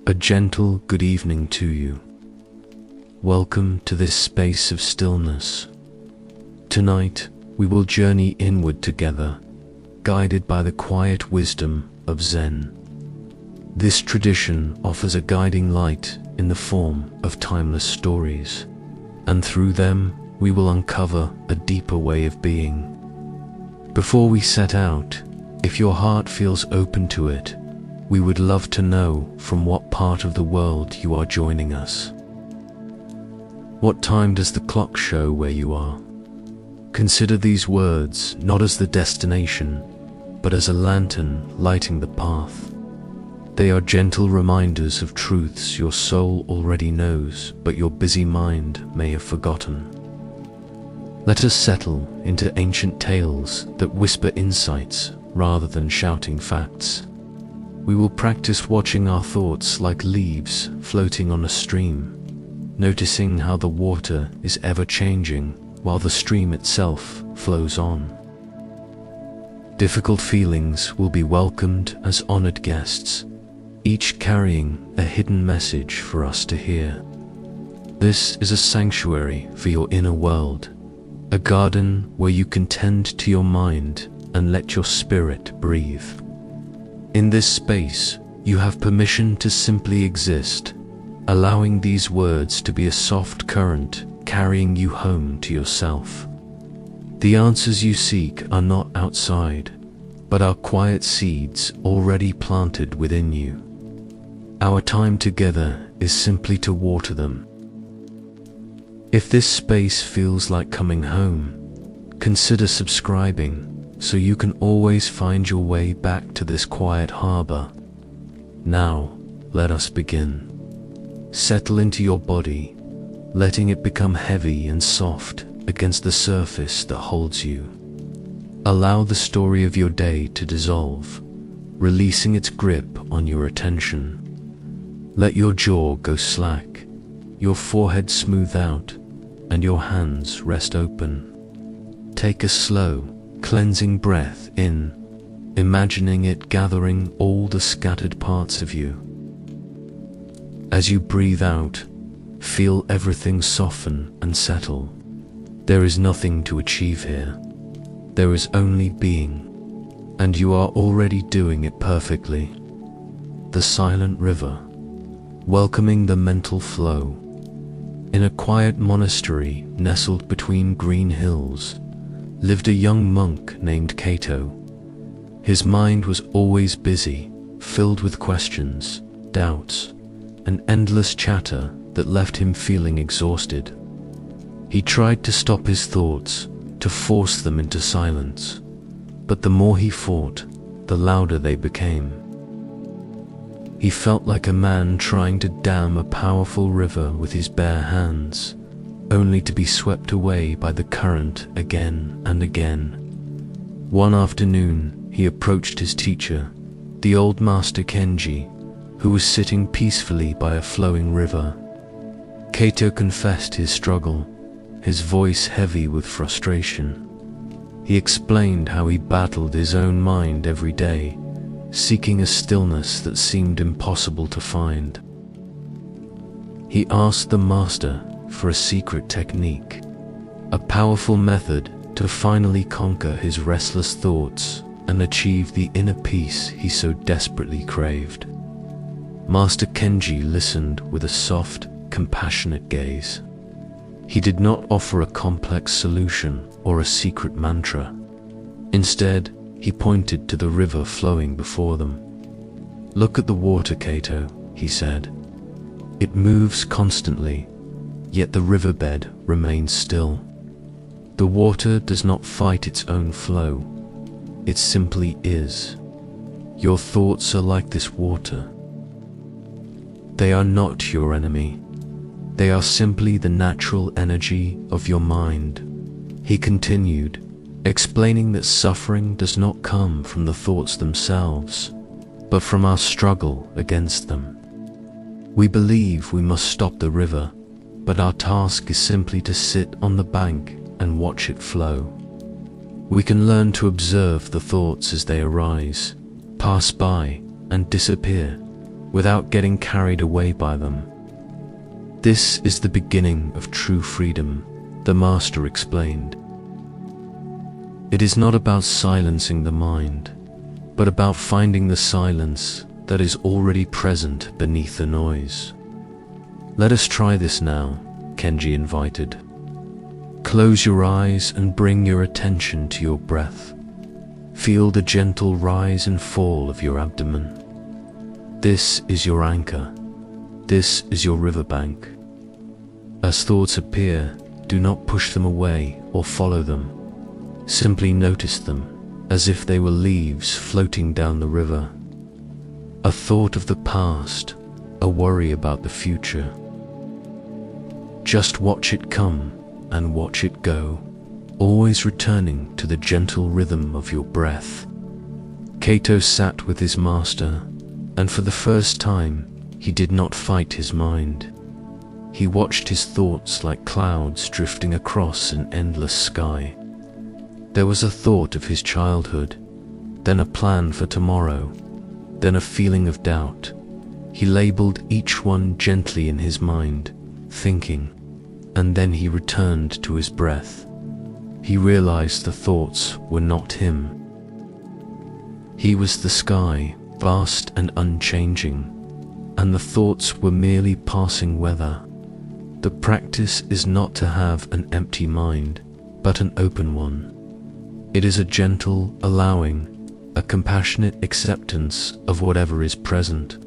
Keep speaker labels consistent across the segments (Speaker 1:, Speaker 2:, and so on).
Speaker 1: A gentle good evening to you. Welcome to this space of stillness. Tonight, we will journey inward together, guided by the quiet wisdom of Zen. This tradition offers a guiding light in the form of timeless stories, and through them, we will uncover a deeper way of being. Before we set out, if your heart feels open to it, we would love to know from what part of the world you are joining us. What time does the clock show where you are? Consider these words not as the destination, but as a lantern lighting the path. They are gentle reminders of truths your soul already knows, but your busy mind may have forgotten. Let us settle into ancient tales that whisper insights rather than shouting facts. We will practice watching our thoughts like leaves floating on a stream, noticing how the water is ever changing while the stream itself flows on. Difficult feelings will be welcomed as honored guests, each carrying a hidden message for us to hear. This is a sanctuary for your inner world, a garden where you can tend to your mind and let your spirit breathe. In this space, you have permission to simply exist, allowing these words to be a soft current carrying you home to yourself. The answers you seek are not outside, but are quiet seeds already planted within you. Our time together is simply to water them. If this space feels like coming home, consider subscribing so you can always find your way back to this quiet harbor. Now, let us begin. Settle into your body, letting it become heavy and soft against the surface that holds you. Allow the story of your day to dissolve, releasing its grip on your attention. Let your jaw go slack, your forehead smooth out, and your hands rest open. Take a slow, cleansing breath in, imagining it gathering all the scattered parts of you. As you breathe out, feel everything soften and settle. There is nothing to achieve here. There is only being, and you are already doing it perfectly. The silent river, welcoming the mental flow. In a quiet monastery nestled between green hills, lived a young monk named Kato. His mind was always busy, filled with questions, doubts, and endless chatter that left him feeling exhausted. He tried to stop his thoughts, to force them into silence, but the more he fought, the louder they became. He felt like a man trying to dam a powerful river with his bare hands, only to be swept away by the current again and again. One afternoon, he approached his teacher, the old master Kenji, who was sitting peacefully by a flowing river. Kato confessed his struggle, his voice heavy with frustration. He explained how he battled his own mind every day, seeking a stillness that seemed impossible to find. He asked the master for a secret technique, a powerful method to finally conquer his restless thoughts and achieve the inner peace he so desperately craved. Master Kenji listened with a soft, compassionate gaze. He did not offer a complex solution or a secret mantra. Instead, he pointed to the river flowing before them. "Look at the water, Kato," he said. "It moves constantly, yet the riverbed remains still. The water does not fight its own flow. It simply is. Your thoughts are like this water. They are not your enemy. They are simply the natural energy of your mind." He continued, explaining that suffering does not come from the thoughts themselves, but from our struggle against them. We believe we must stop the river, but our task is simply to sit on the bank and watch it flow. We can learn to observe the thoughts as they arise, pass by, and disappear, without getting carried away by them. This is the beginning of true freedom, the Master explained. It is not about silencing the mind, but about finding the silence that is already present beneath the noise. Let us try this now, Kenji invited. Close your eyes and bring your attention to your breath. Feel the gentle rise and fall of your abdomen. This is your anchor. This is your riverbank. As thoughts appear, do not push them away or follow them. Simply notice them, as if they were leaves floating down the river. A thought of the past, a worry about the future. Just watch it come and watch it go, always returning to the gentle rhythm of your breath. Kato sat with his master, and for the first time, he did not fight his mind. He watched his thoughts like clouds drifting across an endless sky. There was a thought of his childhood, then a plan for tomorrow, then a feeling of doubt. He labeled each one gently in his mind, thinking, and then he returned to his breath. He realized the thoughts were not him. He was the sky, vast and unchanging, and the thoughts were merely passing weather. The practice is not to have an empty mind, but an open one. It is a gentle allowing, a compassionate acceptance of whatever is present.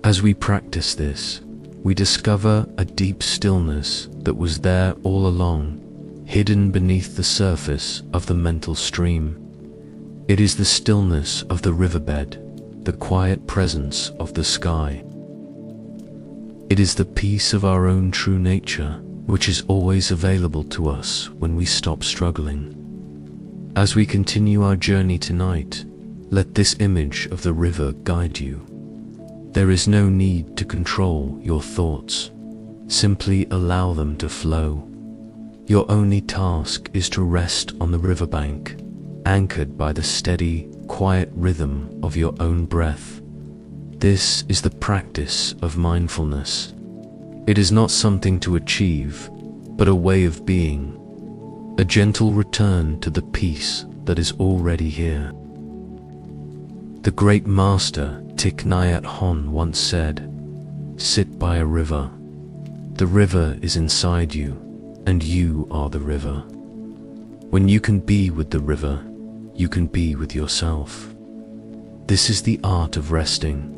Speaker 1: As we practice this, we discover a deep stillness that was there all along, hidden beneath the surface of the mental stream. It is the stillness of the riverbed, the quiet presence of the sky. It is the peace of our own true nature, which is always available to us when we stop struggling. As we continue our journey tonight, let this image of the river guide you. There is no need to control your thoughts. Simply allow them to flow. Your only task is to rest on the riverbank, anchored by the steady, quiet rhythm of your own breath. This is the practice of mindfulness. It is not something to achieve, but a way of being, a gentle return to the peace that is already here. The great master Thich Nhat Hanh once said, "Sit by a river. The river is inside you, and you are the river. When you can be with the river, you can be with yourself." This is the art of resting.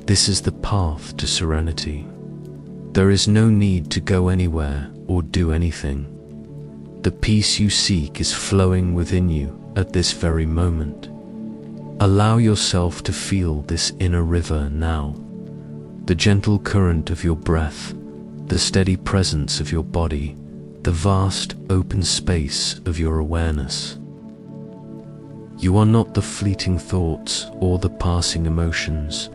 Speaker 1: This is the path to serenity. There is no need to go anywhere or do anything. The peace you seek is flowing within you at this very moment. Allow yourself to feel this inner river now, the gentle current of your breath, the steady presence of your body, the vast open space of your awareness. You are not the fleeting thoughts or the passing emotions.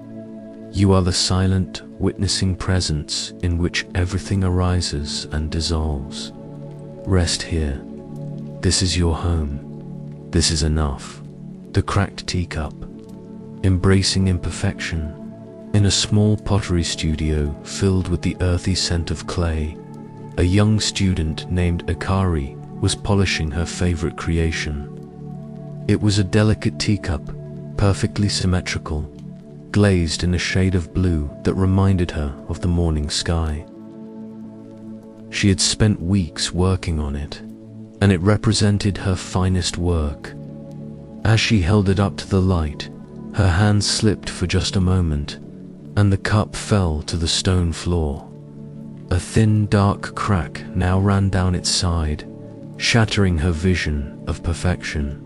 Speaker 1: You are the silent, witnessing presence in which everything arises and dissolves. Rest here. This is your home. This is enough. The cracked teacup, embracing imperfection. In a small pottery studio filled with the earthy scent of clay, a young student named Akari was polishing her favorite creation. It was a delicate teacup, perfectly symmetrical, glazed in a shade of blue that reminded her of the morning sky. She had spent weeks working on it, and it represented her finest work. As she held it up to the light, her hand slipped for just a moment, and the cup fell to the stone floor. A thin, dark crack now ran down its side, shattering her vision of perfection.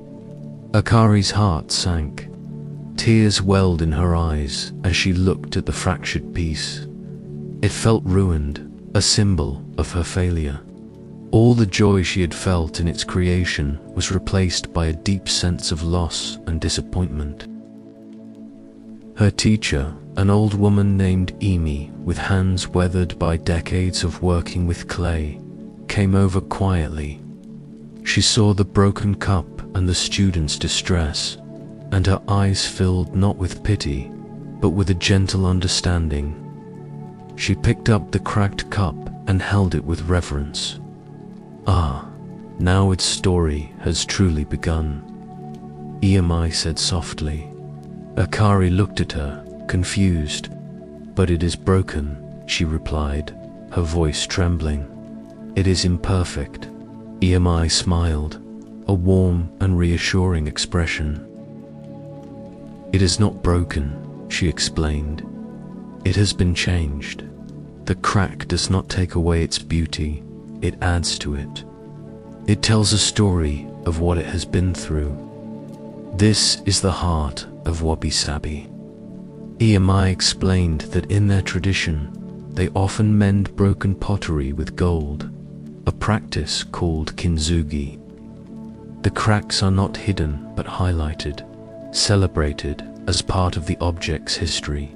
Speaker 1: Akari's heart sank. Tears welled in her eyes as she looked at the fractured piece. It felt ruined, a symbol of her failure. All the joy she had felt in its creation was replaced by a deep sense of loss and disappointment. Her teacher, an old woman named Emi, with hands weathered by decades of working with clay, came over quietly. She saw the broken cup and the student's distress, and her eyes filled not with pity, but with a gentle understanding. She picked up the cracked cup and held it with reverence. "Ah, now its story has truly begun," EMI said softly. Akari looked at her, confused. "But it is broken," she replied, her voice trembling. "It is imperfect." EMI smiled, a warm and reassuring expression. "It is not broken," she explained. "It has been changed. The crack does not take away its beauty, it adds to it. It tells a story of what it has been through. This is the heart of wabi-sabi." EMI explained that in their tradition, they often mend broken pottery with gold, a practice called kintsugi. The cracks are not hidden but highlighted, celebrated as part of the object's history.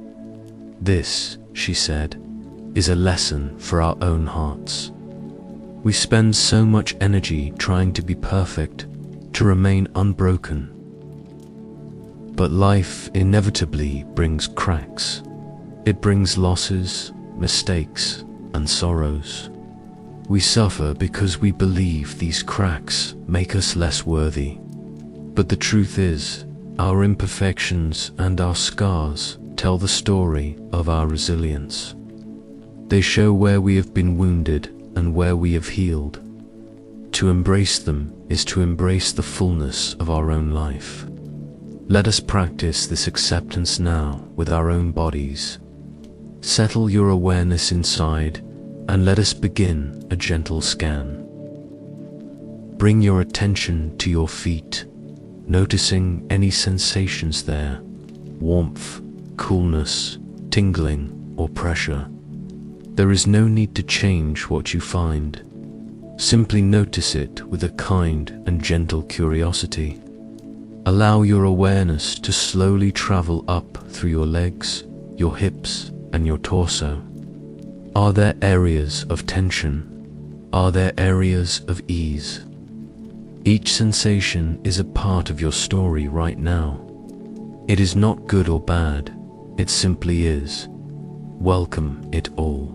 Speaker 1: "This," she said, "is a lesson for our own hearts. We spend so much energy trying to be perfect, to remain unbroken. But life inevitably brings cracks. It brings losses, mistakes, and sorrows. We suffer because we believe these cracks make us less worthy. But the truth is, our imperfections and our scars tell the story of our resilience. They show where we have been wounded and where we have healed. To embrace them is to embrace the fullness of our own life. Let us practice this acceptance now with our own bodies. Settle your awareness inside and let us begin a gentle scan. Bring your attention to your feet, noticing any sensations there: warmth, coolness, tingling, or pressure. There is no need to change what you find. Simply notice it with a kind and gentle curiosity. Allow your awareness to slowly travel up through your legs, your hips, and your torso. Are there areas of tension? Are there areas of ease? Each sensation is a part of your story right now. It is not good or bad, it simply is. Welcome it all.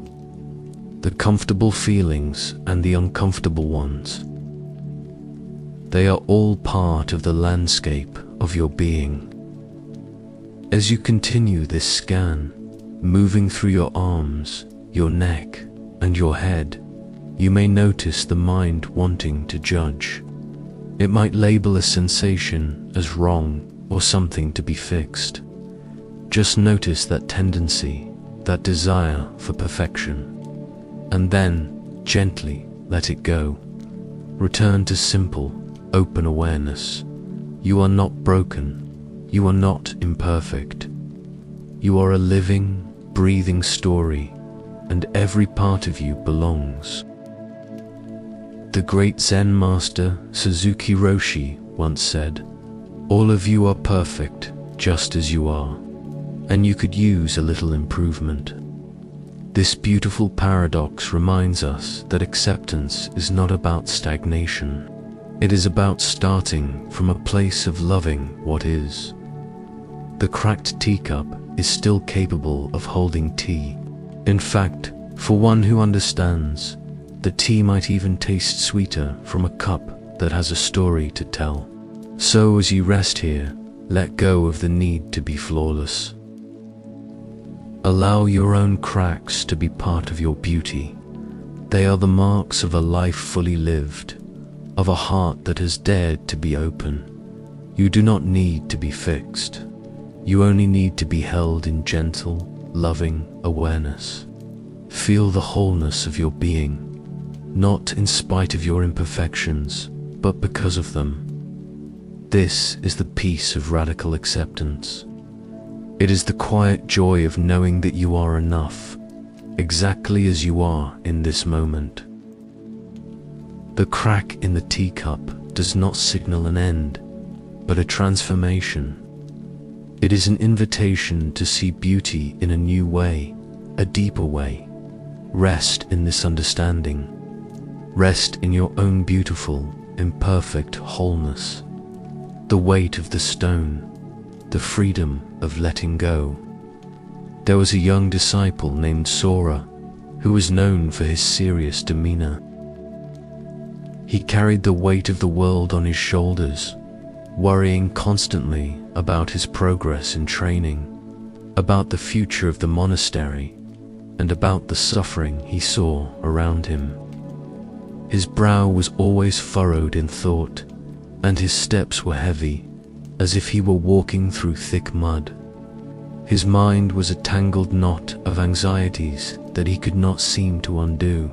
Speaker 1: The comfortable feelings and the uncomfortable ones. They are all part of the landscape of your being. As you continue this scan, moving through your arms, your neck, and your head, you may notice the mind wanting to judge. It might label a sensation as wrong or something to be fixed. Just notice that tendency, that desire for perfection, and then gently let it go. Return to simple, open awareness. You are not broken. You are not imperfect. You are a living, breathing story, and every part of you belongs. The great Zen master Suzuki Roshi once said, "All of you are perfect just as you are, and you could use a little improvement." This beautiful paradox reminds us that acceptance is not about stagnation. It is about starting from a place of loving what is. The cracked teacup is still capable of holding tea. In fact, for one who understands, the tea might even taste sweeter from a cup that has a story to tell. So as you rest here, let go of the need to be flawless. Allow your own cracks to be part of your beauty. They are the marks of a life fully lived, of a heart that has dared to be open. You do not need to be fixed. You only need to be held in gentle, loving awareness. Feel the wholeness of your being, not in spite of your imperfections, but because of them. This is the peace of radical acceptance. It is the quiet joy of knowing that you are enough, exactly as you are in this moment. The crack in the teacup does not signal an end, but a transformation. It is an invitation to see beauty in a new way, a deeper way. Rest in this understanding. Rest in your own beautiful, imperfect wholeness. The weight of the stone, the freedom of letting go. There was a young disciple named Sora, who was known for his serious demeanor. He carried the weight of the world on his shoulders, worrying constantly about his progress in training, about the future of the monastery, and about the suffering he saw around him. His brow was always furrowed in thought, and his steps were heavy, as if he were walking through thick mud. His mind was a tangled knot of anxieties that he could not seem to undo.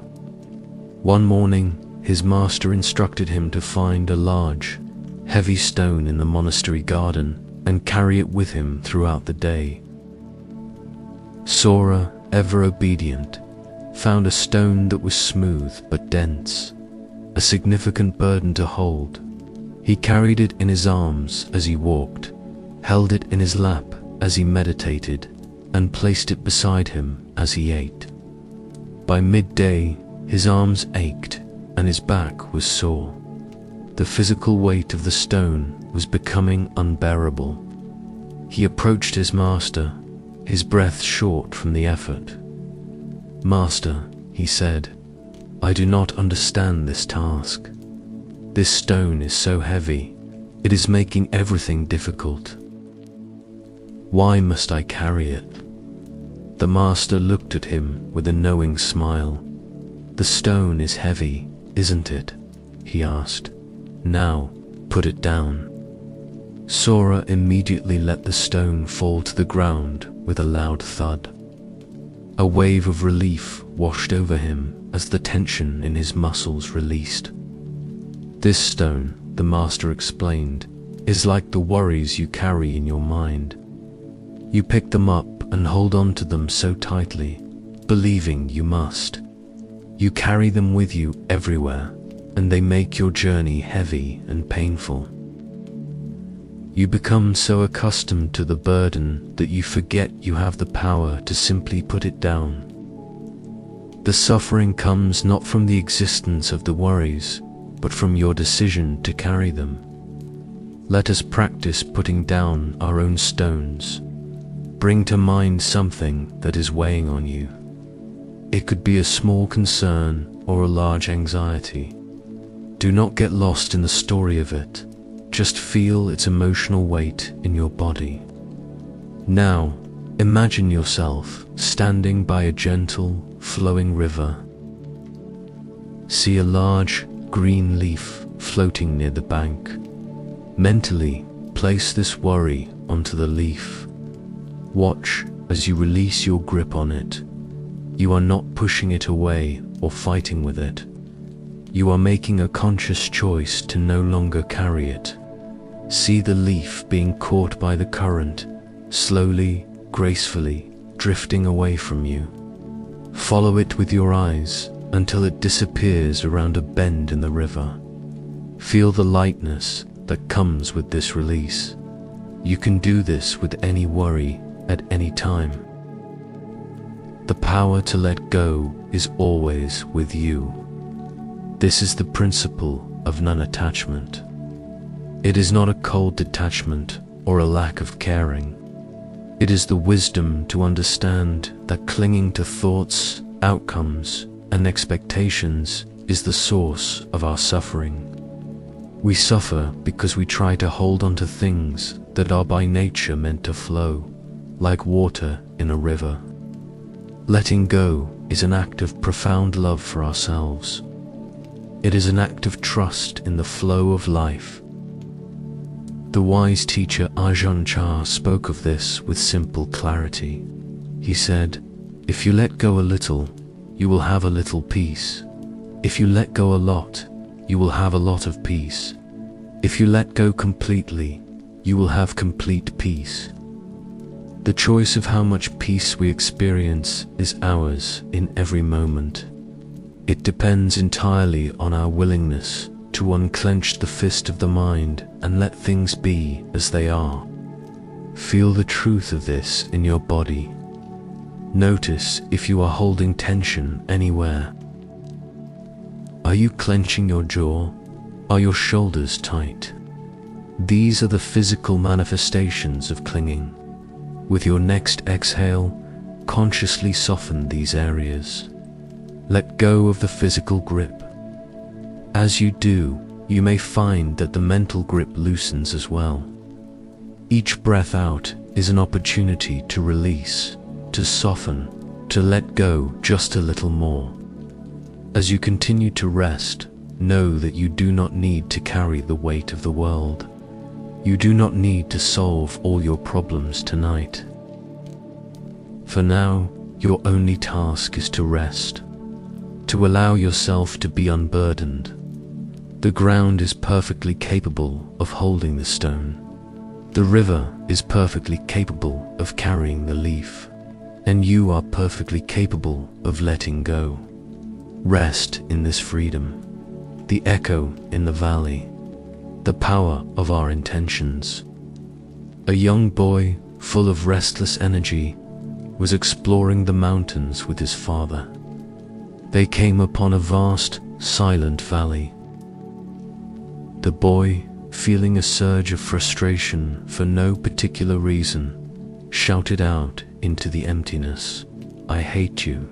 Speaker 1: One morning, his master instructed him to find a large, heavy stone in the monastery garden and carry it with him throughout the day. Sora, ever obedient, found a stone that was smooth but dense, a significant burden to hold. He carried it in his arms as he walked, held it in his lap as he meditated, and placed it beside him as he ate. By midday, his arms ached and his back was sore. The physical weight of the stone was becoming unbearable. He approached his master, his breath short from the effort. "Master," he said, "I do not understand this task. This stone is so heavy, it is making everything difficult. Why must I carry it?" The master looked at him with a knowing smile. "The stone is heavy, isn't it?" he asked. "Now, put it down." Sora immediately let the stone fall to the ground with a loud thud. A wave of relief washed over him as the tension in his muscles released. "This stone," the master explained, "is like the worries you carry in your mind. You pick them up and hold on to them so tightly, believing you must. You carry them with you everywhere, and they make your journey heavy and painful. You become so accustomed to the burden that you forget you have the power to simply put it down. The suffering comes not from the existence of the worries, but from your decision to carry them. Let us practice putting down our own stones. Bring to mind something that is weighing on you. It could be a small concern or a large anxiety. Do not get lost in the story of it. Just feel its emotional weight in your body. Now, imagine yourself standing by a gentle, flowing river. See a large, green leaf floating near the bank. Mentally, place this worry onto the leaf. Watch as you release your grip on it. You are not pushing it away or fighting with it. You are making a conscious choice to no longer carry it. See the leaf being caught by the current, slowly, gracefully, drifting away from you. Follow it with your eyes until it disappears around a bend in the river. Feel the lightness that comes with this release. You can do this with any worry at any time. The power to let go is always with you. This is the principle of non-attachment. It is not a cold detachment or a lack of caring. It is the wisdom to understand that clinging to thoughts, outcomes, and expectations is the source of our suffering. We suffer because we try to hold on to things that are by nature meant to flow, like water in a river. Letting go is an act of profound love for ourselves. It is an act of trust in the flow of life. The wise teacher Ajahn Chah spoke of this with simple clarity. He said, "If you let go a little, you will have a little peace. If you let go a lot, you will have a lot of peace. If you let go completely, you will have complete peace." The choice of how much peace we experience is ours in every moment. It depends entirely on our willingness to unclench the fist of the mind and let things be as they are. Feel the truth of this in your body. Notice if you are holding tension anywhere. Are you clenching your jaw? Are your shoulders tight? These are the physical manifestations of clinging. With your next exhale, consciously soften these areas. Let go of the physical grip. As you do, you may find that the mental grip loosens as well. Each breath out is an opportunity to release, to soften, to let go just a little more. As you continue to rest, know that you do not need to carry the weight of the world. You do not need to solve all your problems tonight. For now, your only task is to rest, to allow yourself to be unburdened. The ground is perfectly capable of holding the stone. The river is perfectly capable of carrying the leaf, and you are perfectly capable of letting go. Rest in this freedom, the echo in the valley, the power of our intentions. A young boy, full of restless energy, was exploring the mountains with his father. They came upon a vast, silent valley. The boy, feeling a surge of frustration for no particular reason, shouted out into the emptiness, "I hate you."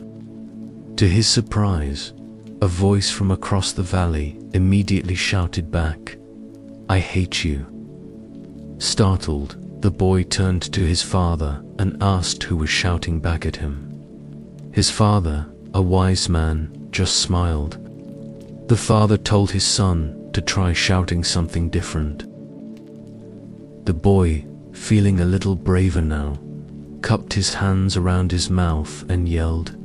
Speaker 1: To his surprise, a voice from across the valley immediately shouted back, "I hate you." Startled, the boy turned to his father and asked who was shouting back at him. His father, a wise man, just smiled. The father told his son to try shouting something different. The boy, feeling a little braver now, cupped his hands around his mouth and yelled,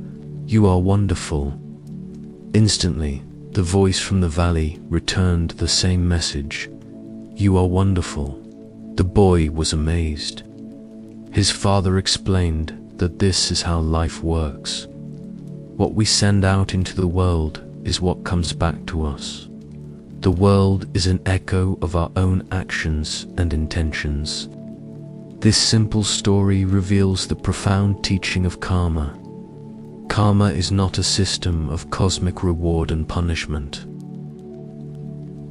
Speaker 1: "You are wonderful." Instantly, the voice from the valley returned the same message, "You are wonderful." The boy was amazed. His father explained that this is how life works. What we send out into the world is what comes back to us. The world is an echo of our own actions and intentions. This simple story reveals the profound teaching of karma. Karma is not a system of cosmic reward and punishment.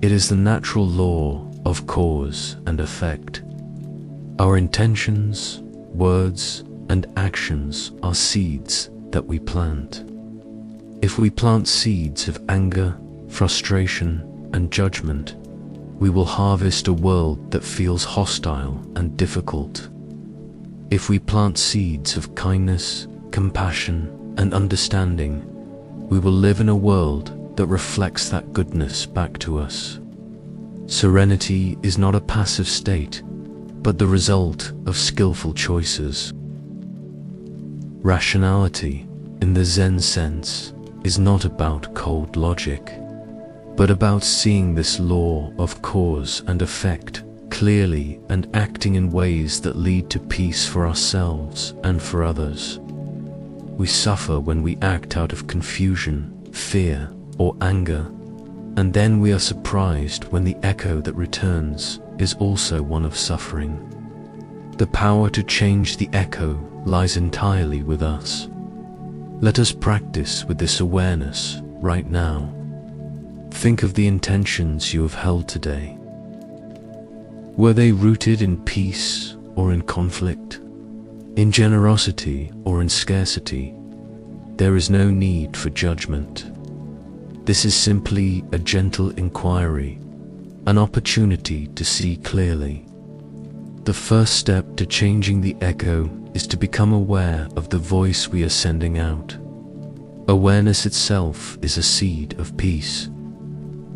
Speaker 1: It is the natural law of cause and effect. Our intentions, words, and actions are seeds that we plant. If we plant seeds of anger, frustration, and judgment, we will harvest a world that feels hostile and difficult. If we plant seeds of kindness, compassion, and understanding, we will live in a world that reflects that goodness back to us. Serenity is not a passive state, but the result of skillful choices. Rationality, in the Zen sense, is not about cold logic, but about seeing this law of cause and effect clearly and acting in ways that lead to peace for ourselves and for others. We suffer when we act out of confusion, fear, or anger, and then we are surprised when the echo that returns is also one of suffering. The power to change the echo lies entirely with us. Let us practice with this awareness right now. Think of the intentions you have held today. Were they rooted in peace or in conflict? In generosity or in scarcity? There is no need for judgment. This is simply a gentle inquiry, an opportunity to see clearly. The first step to changing the echo is to become aware of the voice we are sending out. Awareness itself is a seed of peace.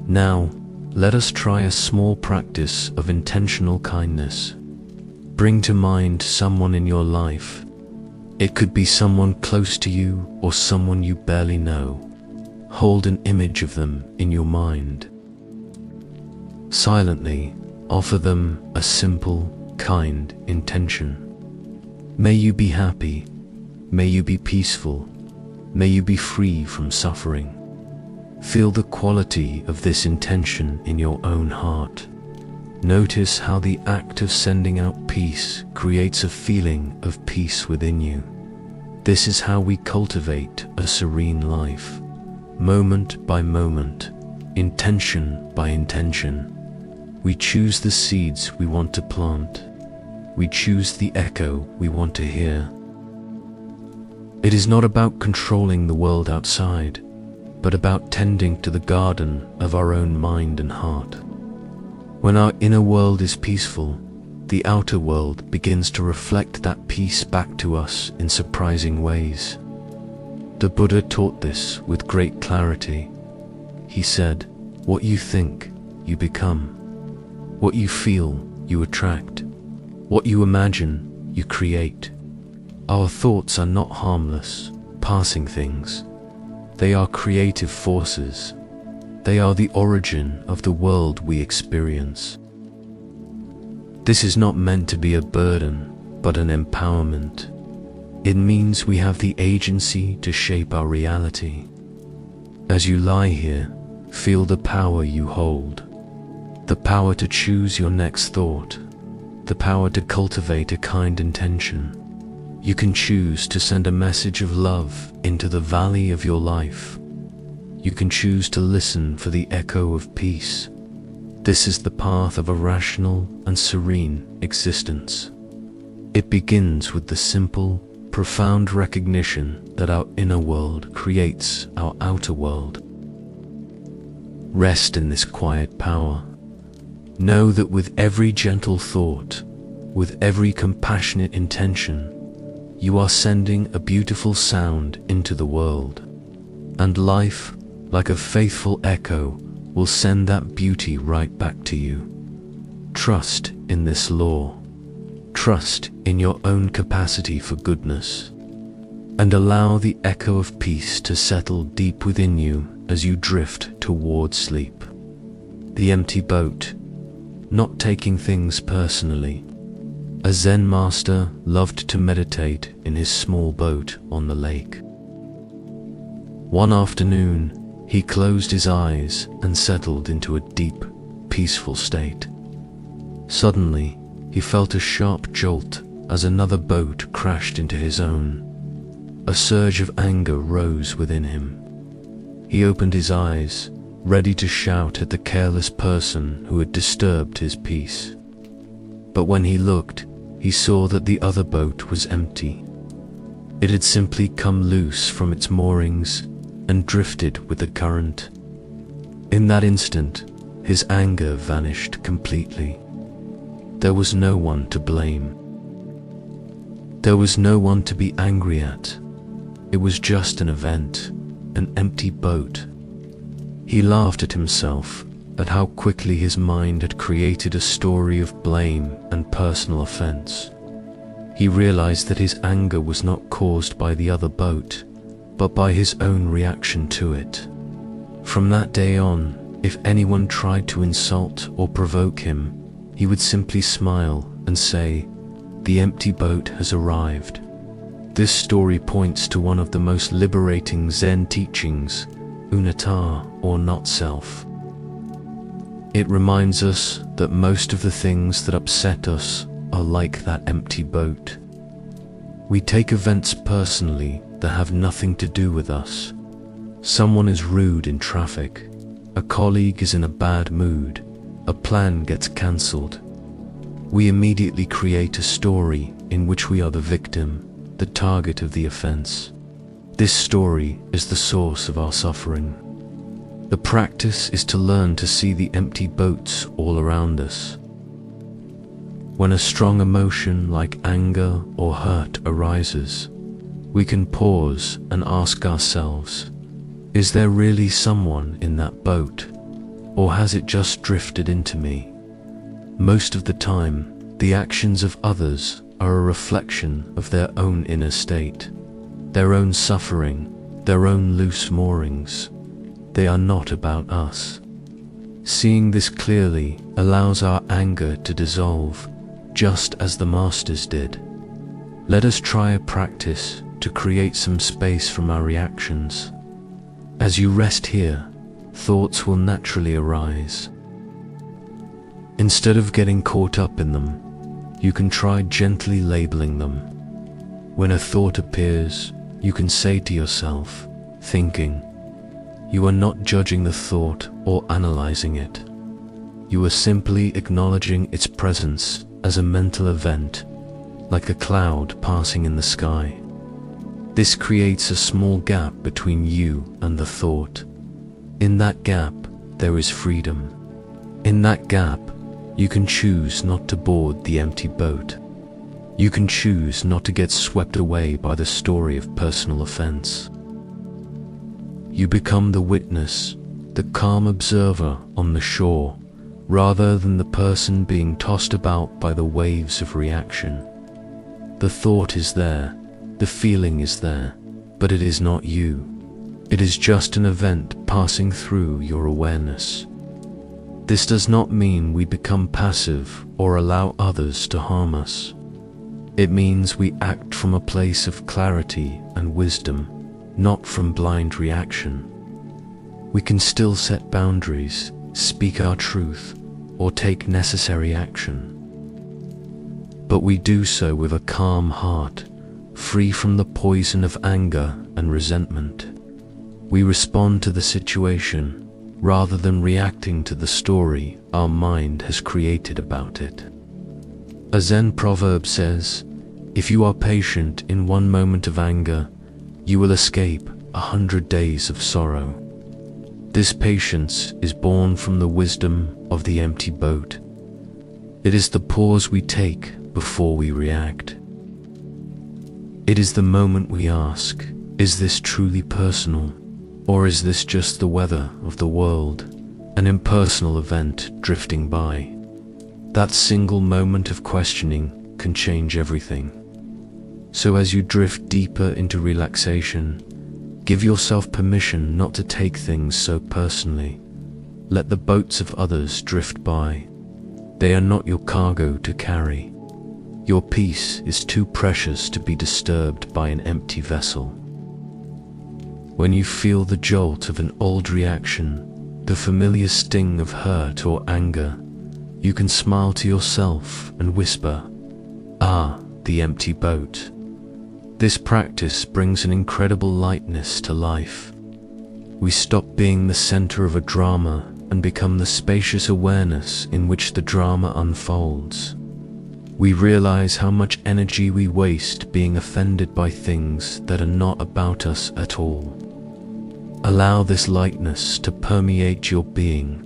Speaker 1: Now, let us try a small practice of intentional kindness. Bring to mind someone in your life. It could be someone close to you or someone you barely know. Hold an image of them in your mind. Silently, offer them a simple, kind intention. May you be happy. May you be peaceful. May you be free from suffering. Feel the quality of this intention in your own heart. Notice how the act of sending out peace creates a feeling of peace within you. This is how we cultivate a serene life, moment by moment, intention by intention. We choose the seeds we want to plant. We choose the echo we want to hear. It is not about controlling the world outside, but about tending to the garden of our own mind and heart. When our inner world is peaceful, the outer world begins to reflect that peace back to us in surprising ways. The Buddha taught this with great clarity. He said, "What you think, you become. What you feel, you attract. What you imagine, you create." Our thoughts are not harmless, passing things. They are creative forces. They are the origin of the world we experience. This is not meant to be a burden, but an empowerment. It means we have the agency to shape our reality. As you lie here, feel the power you hold. The power to choose your next thought. The power to cultivate a kind intention. You can choose to send a message of love into the valley of your life. You can choose to listen for the echo of peace. This is the path of a rational and serene existence. It begins with the simple, profound recognition that our inner world creates our outer world. Rest in this quiet power. Know that with every gentle thought, with every compassionate intention, you are sending a beautiful sound into the world. And life, like a faithful echo, will send that beauty right back to you. Trust in this law. Trust in your own capacity for goodness. And allow the echo of peace to settle deep within you as you drift toward sleep. The empty boat, not taking things personally. A Zen master loved to meditate in his small boat on the lake. One afternoon, he closed his eyes and settled into a deep, peaceful state. Suddenly, he felt a sharp jolt as another boat crashed into his own. A surge of anger rose within him. He opened his eyes, ready to shout at the careless person who had disturbed his peace. But when he looked, he saw that the other boat was empty. It had simply come loose from its moorings and drifted with the current. In that instant, his anger vanished completely. There was no one to blame. There was no one to be angry at. It was just an event, an empty boat. He laughed at himself, at how quickly his mind had created a story of blame and personal offense. He realized that his anger was not caused by the other boat, but by his own reaction to it. From that day on, if anyone tried to insult or provoke him, he would simply smile and say, "The empty boat has arrived." This story points to one of the most liberating Zen teachings, anatta, or not self. It reminds us that most of the things that upset us are like that empty boat. We take events personally that have nothing to do with us. Someone is rude in traffic, a colleague is in a bad mood, a plan gets cancelled. We immediately create a story in which we are the victim, the target of the offense. This story is the source of our suffering. The practice is to learn to see the empty boats all around us. When a strong emotion like anger or hurt arises, we can pause and ask ourselves, is there really someone in that boat, or has it just drifted into me? Most of the time, the actions of others are a reflection of their own inner state, their own suffering, their own loose moorings. They are not about us. Seeing this clearly allows our anger to dissolve, just as the masters did. Let us try a practice to create some space from our reactions. As you rest here, thoughts will naturally arise. Instead of getting caught up in them, you can try gently labeling them. When a thought appears, you can say to yourself, thinking, you are not judging the thought or analyzing it. You are simply acknowledging its presence as a mental event, like a cloud passing in the sky. This creates a small gap between you and the thought. In that gap, there is freedom. In that gap, you can choose not to board the empty boat. You can choose not to get swept away by the story of personal offense. You become the witness, the calm observer on the shore, rather than the person being tossed about by the waves of reaction. The thought is there, the feeling is there, but it is not you. It is just an event passing through your awareness. This does not mean we become passive or allow others to harm us. It means we act from a place of clarity and wisdom, not from blind reaction. We can still set boundaries, speak our truth, or take necessary action. But we do so with a calm heart, free from the poison of anger and resentment. We respond to the situation rather than reacting to the story our mind has created about it. A Zen proverb says, "If you are patient in one moment of anger, you will escape 100 days of sorrow." This patience is born from the wisdom of the empty boat. It is the pause we take before we react. It is the moment we ask, is this truly personal, or is this just the weather of the world, an impersonal event drifting by? That single moment of questioning can change everything. So as you drift deeper into relaxation, give yourself permission not to take things so personally. Let the boats of others drift by. They are not your cargo to carry. Your peace is too precious to be disturbed by an empty vessel. When you feel the jolt of an old reaction, the familiar sting of hurt or anger, you can smile to yourself and whisper, "Ah, the empty boat." This practice brings an incredible lightness to life. We stop being the center of a drama and become the spacious awareness in which the drama unfolds. We realize how much energy we waste being offended by things that are not about us at all. Allow this lightness to permeate your being.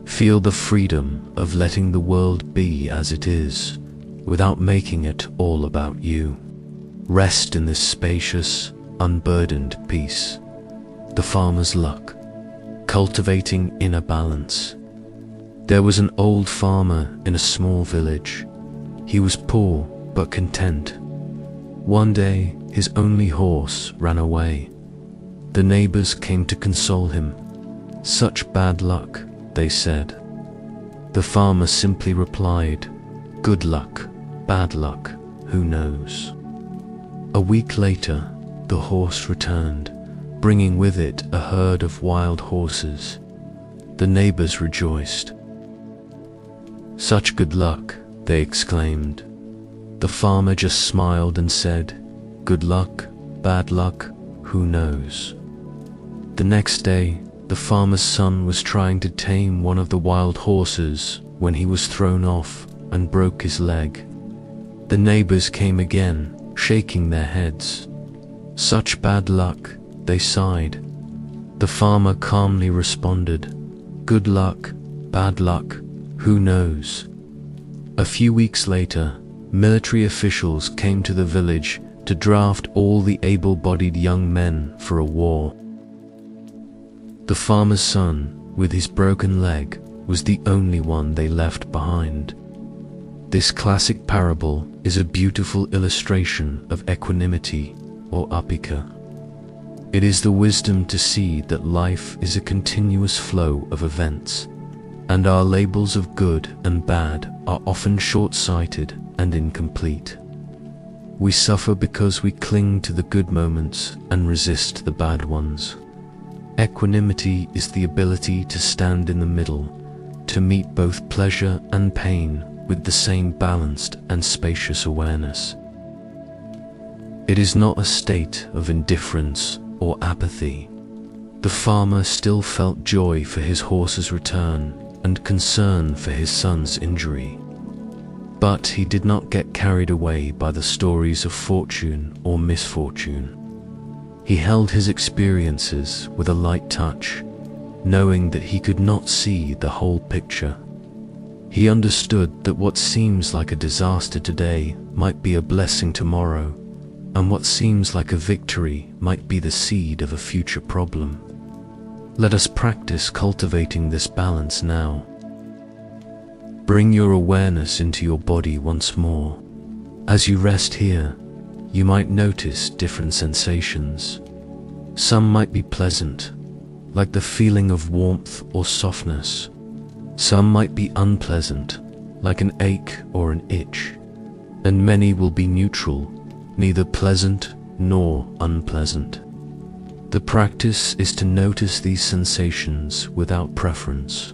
Speaker 1: Feel the freedom of letting the world be as it is, without making it all about you. Rest in this spacious, unburdened peace. The farmer's luck. Cultivating inner balance. There was an old farmer in a small village. He was poor but content. One day, his only horse ran away. The neighbors came to console him. "Such bad luck," they said. The farmer simply replied, "Good luck, bad luck, who knows?" A week later, the horse returned, bringing with it a herd of wild horses. The neighbors rejoiced. "Such good luck," they exclaimed. The farmer just smiled and said, "Good luck, bad luck, who knows?" The next day, the farmer's son was trying to tame one of the wild horses when he was thrown off and broke his leg. The neighbors came again, shaking their heads. "Such bad luck," they sighed. The farmer calmly responded, "Good luck, bad luck, who knows?" A few weeks later, military officials came to the village to draft all the able-bodied young men for a war. The farmer's son, with his broken leg, was the only one they left behind. This classic parable is a beautiful illustration of equanimity, or apika. It is the wisdom to see that life is a continuous flow of events, and our labels of good and bad are often short-sighted and incomplete. We suffer because we cling to the good moments and resist the bad ones. Equanimity is the ability to stand in the middle, to meet both pleasure and pain with the same balanced and spacious awareness. It is not a state of indifference or apathy. The farmer still felt joy for his horse's return and concern for his son's injury. But he did not get carried away by the stories of fortune or misfortune. He held his experiences with a light touch, knowing that he could not see the whole picture. He understood that what seems like a disaster today might be a blessing tomorrow, and what seems like a victory might be the seed of a future problem. Let us practice cultivating this balance now. Bring your awareness into your body once more. As you rest here, you might notice different sensations. Some might be pleasant, like the feeling of warmth or softness. Some might be unpleasant, like an ache or an itch. And many will be neutral, neither pleasant nor unpleasant. The practice is to notice these sensations without preference.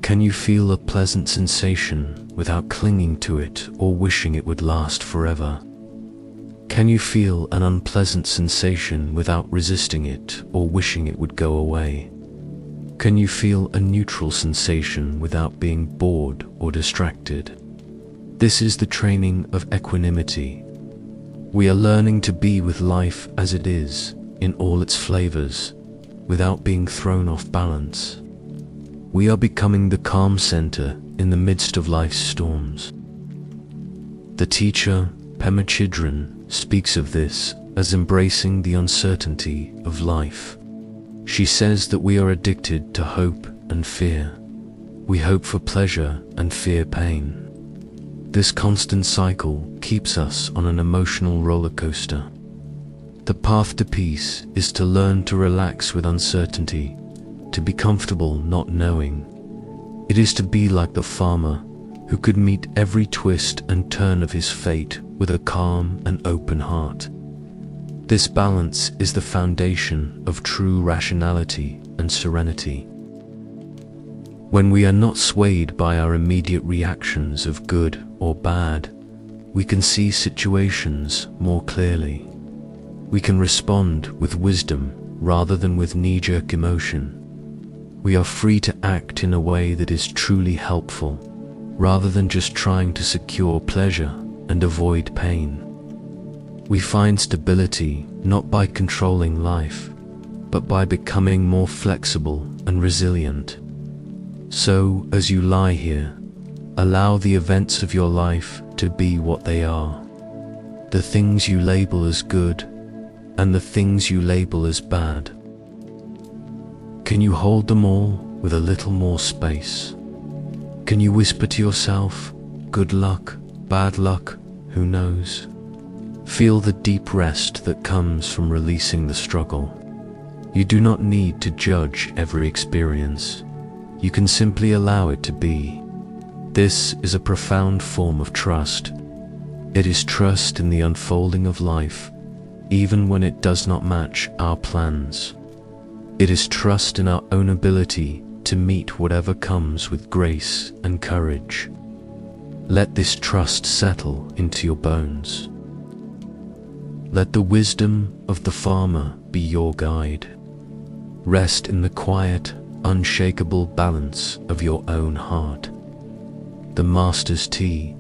Speaker 1: Can you feel a pleasant sensation without clinging to it or wishing it would last forever? Can you feel an unpleasant sensation without resisting it or wishing it would go away? Can you feel a neutral sensation without being bored or distracted? This is the training of equanimity. We are learning to be with life as it is, in all its flavors, without being thrown off balance. We are becoming the calm center in the midst of life's storms. The teacher, Pema Chödrön, speaks of this as embracing the uncertainty of life. She says that we are addicted to hope and fear. We hope for pleasure and fear pain. This constant cycle keeps us on an emotional roller coaster. The path to peace is to learn to relax with uncertainty, to be comfortable not knowing. It is to be like the farmer who could meet every twist and turn of his fate with a calm and open heart. This balance is the foundation of true rationality and serenity. When we are not swayed by our immediate reactions of good or bad, we can see situations more clearly. We can respond with wisdom rather than with knee-jerk emotion. We are free to act in a way that is truly helpful, rather than just trying to secure pleasure and avoid pain. We find stability not by controlling life, but by becoming more flexible and resilient. So, as you lie here, allow the events of your life to be what they are. The things you label as good, and the things you label as bad. Can you hold them all with a little more space? Can you whisper to yourself, good luck, bad luck, who knows? Feel the deep rest that comes from releasing the struggle. You do not need to judge every experience. You can simply allow it to be. This is a profound form of trust. It is trust in the unfolding of life, even when it does not match our plans. It is trust in our own ability to meet whatever comes with grace and courage. Let this trust settle into your bones. Let the wisdom of the farmer be your guide. Rest in the quiet, unshakable balance of your own heart. The master's tea,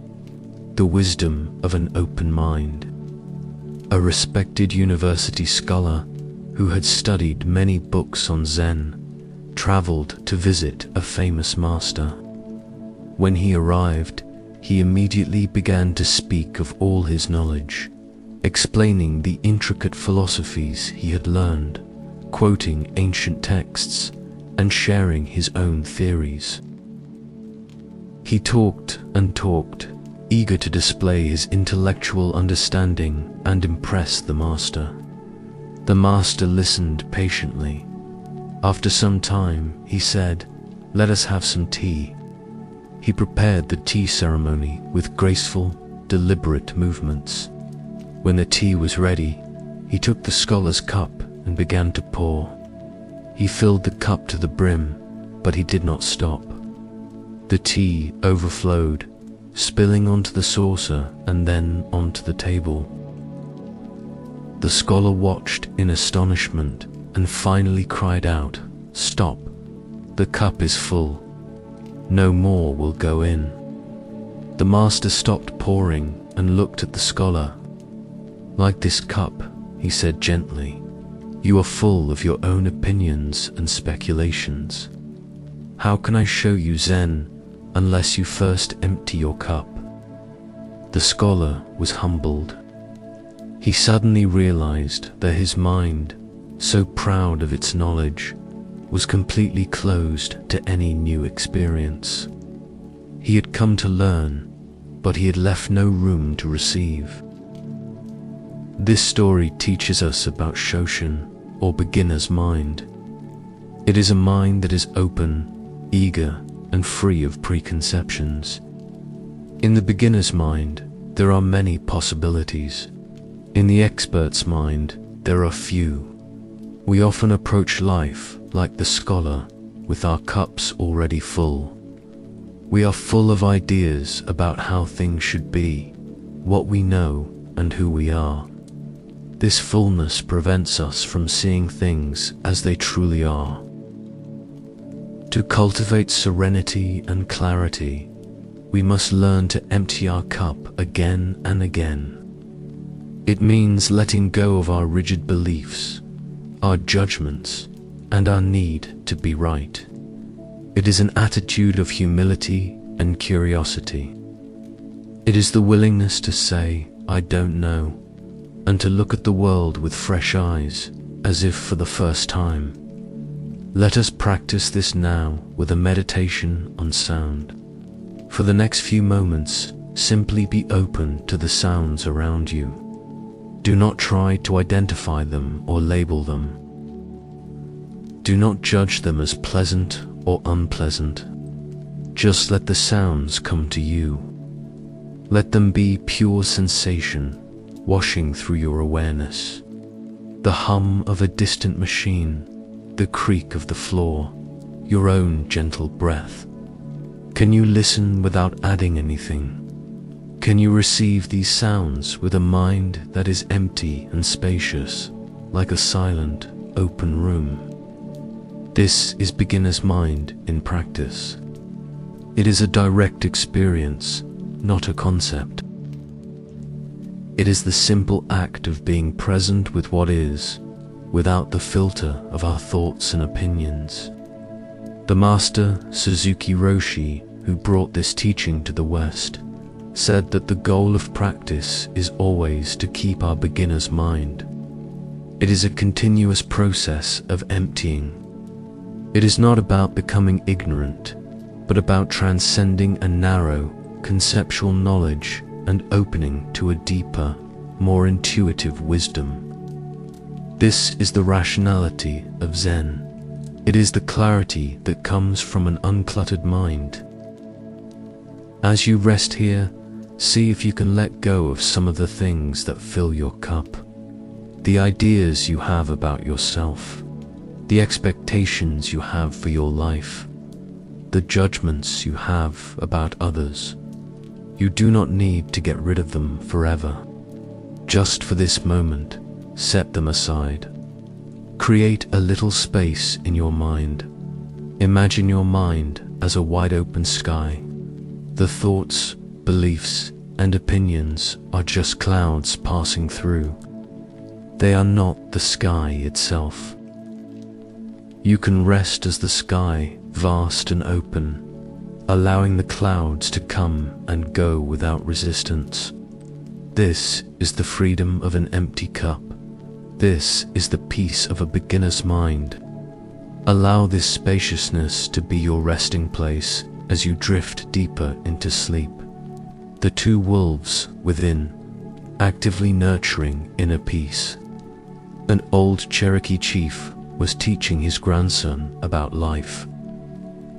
Speaker 1: the wisdom of an open mind. A respected university scholar who had studied many books on Zen, traveled to visit a famous master. When he arrived, he immediately began to speak of all his knowledge, explaining the intricate philosophies he had learned, quoting ancient texts, and sharing his own theories. He talked and talked, eager to display his intellectual understanding and impress the master. The master listened patiently. After some time, he said, "Let us have some tea." He prepared the tea ceremony with graceful, deliberate movements. When the tea was ready, he took the scholar's cup and began to pour. He filled the cup to the brim, but he did not stop. The tea overflowed, spilling onto the saucer and then onto the table. The scholar watched in astonishment and finally cried out, "Stop! The cup is full. No more will go in." The master stopped pouring and looked at the scholar. "Like this cup," he said gently, "you are full of your own opinions and speculations. How can I show you Zen unless you first empty your cup?" The scholar was humbled. He suddenly realized that his mind, so proud of its knowledge, was completely closed to any new experience. He had come to learn, but he had left no room to receive. This story teaches us about Shoshin, or beginner's mind. It is a mind that is open, eager, and free of preconceptions. In the beginner's mind, there are many possibilities. In the expert's mind, there are few. We often approach life like the scholar, with our cups already full. We are full of ideas about how things should be, what we know, and who we are. This fullness prevents us from seeing things as they truly are. To cultivate serenity and clarity, we must learn to empty our cup again and again. It means letting go of our rigid beliefs, our judgments, and our need to be right. It is an attitude of humility and curiosity. It is the willingness to say, "I don't know," and to look at the world with fresh eyes, as if for the first time. Let us practice this now with a meditation on sound. For the next few moments, simply be open to the sounds around you. Do not try to identify them or label them. Do not judge them as pleasant or unpleasant. Just let the sounds come to you. Let them be pure sensation, washing through your awareness. The hum of a distant machine, the creak of the floor, your own gentle breath. Can you listen without adding anything? Can you receive these sounds with a mind that is empty and spacious, like a silent, open room? This is beginner's mind in practice. It is a direct experience, not a concept. It is the simple act of being present with what is, without the filter of our thoughts and opinions. The master Suzuki Roshi, who brought this teaching to the West, said that the goal of practice is always to keep our beginner's mind. It is a continuous process of emptying. It is not about becoming ignorant, but about transcending a narrow, conceptual knowledge and opening to a deeper, more intuitive wisdom. This is the rationality of Zen. It is the clarity that comes from an uncluttered mind. As you rest here, see if you can let go of some of the things that fill your cup. The ideas you have about yourself, the expectations you have for your life, the judgments you have about others. You do not need to get rid of them forever. Just for this moment, set them aside. Create a little space in your mind. Imagine your mind as a wide open sky. The thoughts, beliefs, and opinions are just clouds passing through. They are not the sky itself. You can rest as the sky, vast and open, allowing the clouds to come and go without resistance. This is the freedom of an empty cup. This is the peace of a beginner's mind. Allow this spaciousness to be your resting place as you drift deeper into sleep. The two wolves within, actively nurturing inner peace. An old Cherokee chief was teaching his grandson about life.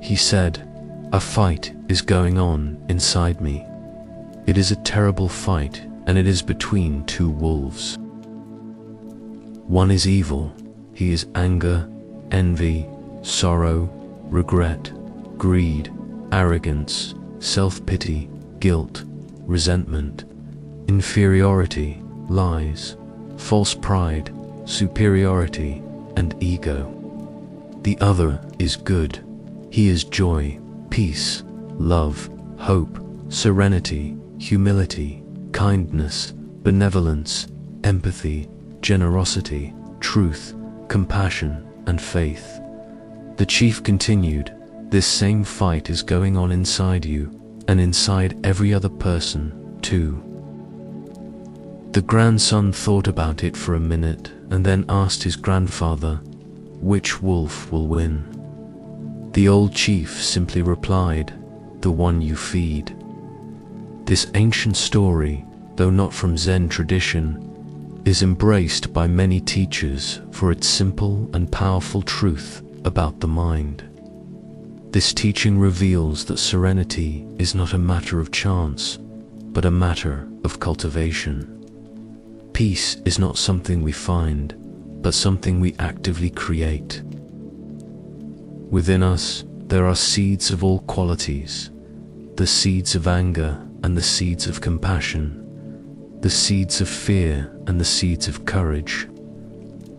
Speaker 1: He said, "A fight is going on inside me. It is a terrible fight, and it is between two wolves. One is evil. He is anger, envy, sorrow, regret, greed, arrogance, self-pity, guilt, resentment, inferiority, lies, false pride, superiority, and ego. The other is good. He is joy, peace, love, hope, serenity, humility, kindness, benevolence, empathy, generosity, truth, compassion, and faith. The chief continued, "This same fight is going on inside you, and inside every other person, too." The grandson thought about it for a minute and then asked his grandfather, "Which wolf will win?" The old chief simply replied, "The one you feed." This ancient story, though not from Zen tradition, is embraced by many teachers for its simple and powerful truth about the mind. This teaching reveals that serenity is not a matter of chance, but a matter of cultivation. Peace is not something we find, but something we actively create. Within us, there are seeds of all qualities, the seeds of anger and the seeds of compassion, the seeds of fear and the seeds of courage.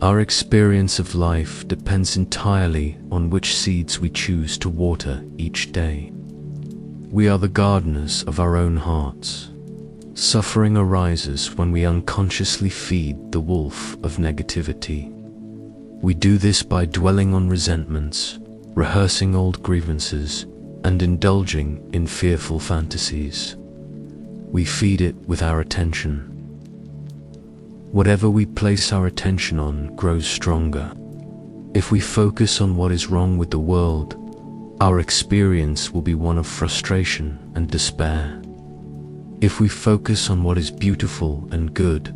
Speaker 1: Our experience of life depends entirely on which seeds we choose to water each day. We are the gardeners of our own hearts. Suffering arises when we unconsciously feed the wolf of negativity. We do this by dwelling on resentments, rehearsing old grievances, and indulging in fearful fantasies. We feed it with our attention. Whatever we place our attention on grows stronger. If we focus on what is wrong with the world, our experience will be one of frustration and despair. If we focus on what is beautiful and good,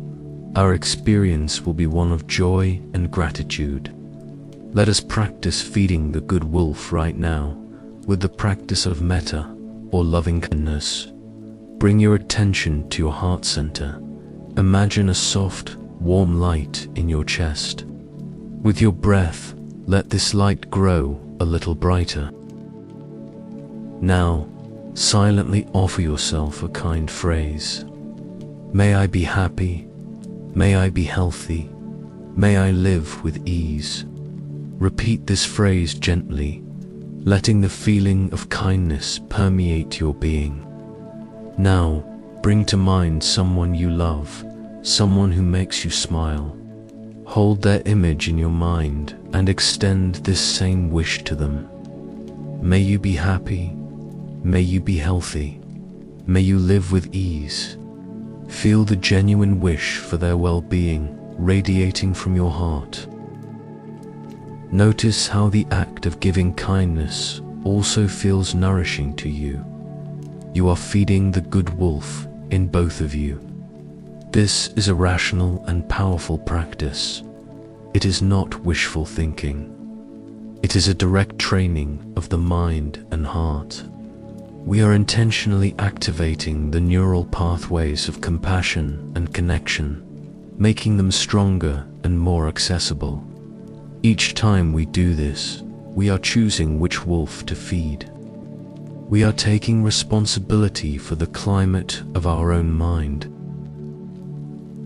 Speaker 1: our experience will be one of joy and gratitude. Let us practice feeding the good wolf right now with the practice of metta, or loving kindness. Bring your attention to your heart center. Imagine a soft, warm light in your chest. With your breath, let this light grow a little brighter. Now, silently offer yourself a kind phrase. May I be happy. May I be healthy. May I live with ease. Repeat this phrase gently, letting the feeling of kindness permeate your being. Now, bring to mind someone you love, someone who makes you smile. Hold their image in your mind and extend this same wish to them. May you be happy. May you be healthy. May you live with ease. Feel the genuine wish for their well-being radiating from your heart. Notice how the act of giving kindness also feels nourishing to you. You are feeding the good wolf in both of you. This is a rational and powerful practice. It is not wishful thinking. It is a direct training of the mind and heart. We are intentionally activating the neural pathways of compassion and connection, making them stronger and more accessible. Each time we do this, we are choosing which wolf to feed. We are taking responsibility for the climate of our own mind.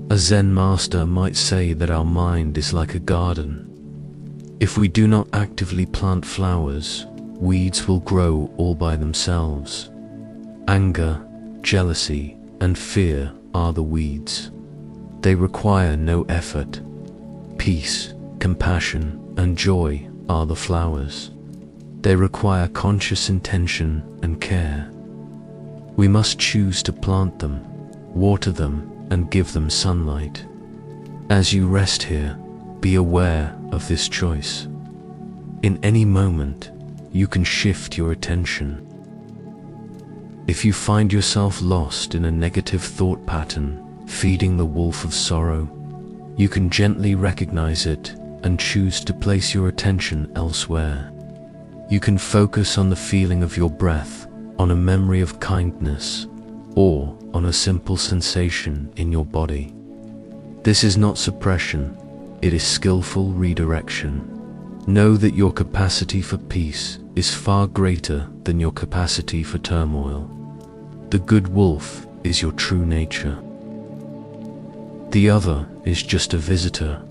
Speaker 1: A Zen master might say that our mind is like a garden. If we do not actively plant flowers, weeds will grow all by themselves. Anger, jealousy, and fear are the weeds. They require no effort. Peace, compassion, and joy are the flowers. They require conscious intention and care. We must choose to plant them, water them, and give them sunlight. As you rest here, be aware of this choice. In any moment, you can shift your attention. If you find yourself lost in a negative thought pattern, feeding the wolf of sorrow, you can gently recognize it and choose to place your attention elsewhere. You can focus on the feeling of your breath, on a memory of kindness, or on a simple sensation in your body. This is not suppression, it is skillful redirection. Know that your capacity for peace is far greater than your capacity for turmoil. The good wolf is your true nature. The other is just a visitor,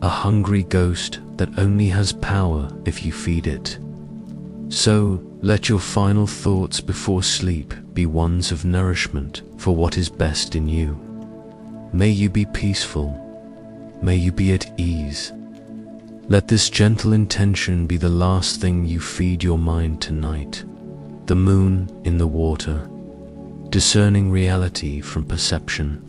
Speaker 1: a hungry ghost that only has power if you feed it. So, Let your final thoughts before sleep be ones of nourishment for what is best in you. May you be peaceful. May you be at ease. Let this gentle intention be the last thing you feed your mind tonight. The moon in the water, discerning reality from perception.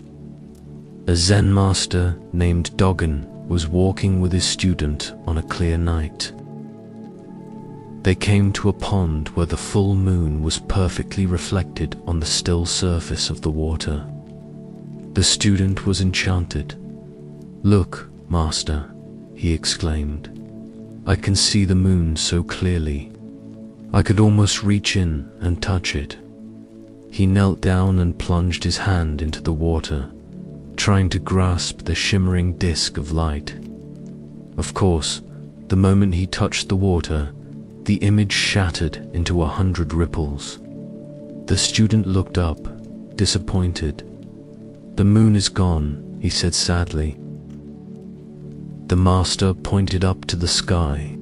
Speaker 1: A Zen master named Dogen was walking with his student on a clear night. They came to a pond where the full moon was perfectly reflected on the still surface of the water. The student was enchanted. "Look, master," he exclaimed. "I can see the moon so clearly. I could almost reach in and touch it." He knelt down and plunged his hand into the water, trying to grasp the shimmering disk of light. Of course, the moment he touched the water, the image shattered into 100 ripples. The student looked up, disappointed. "The moon is gone," he said sadly. The master pointed up to the sky.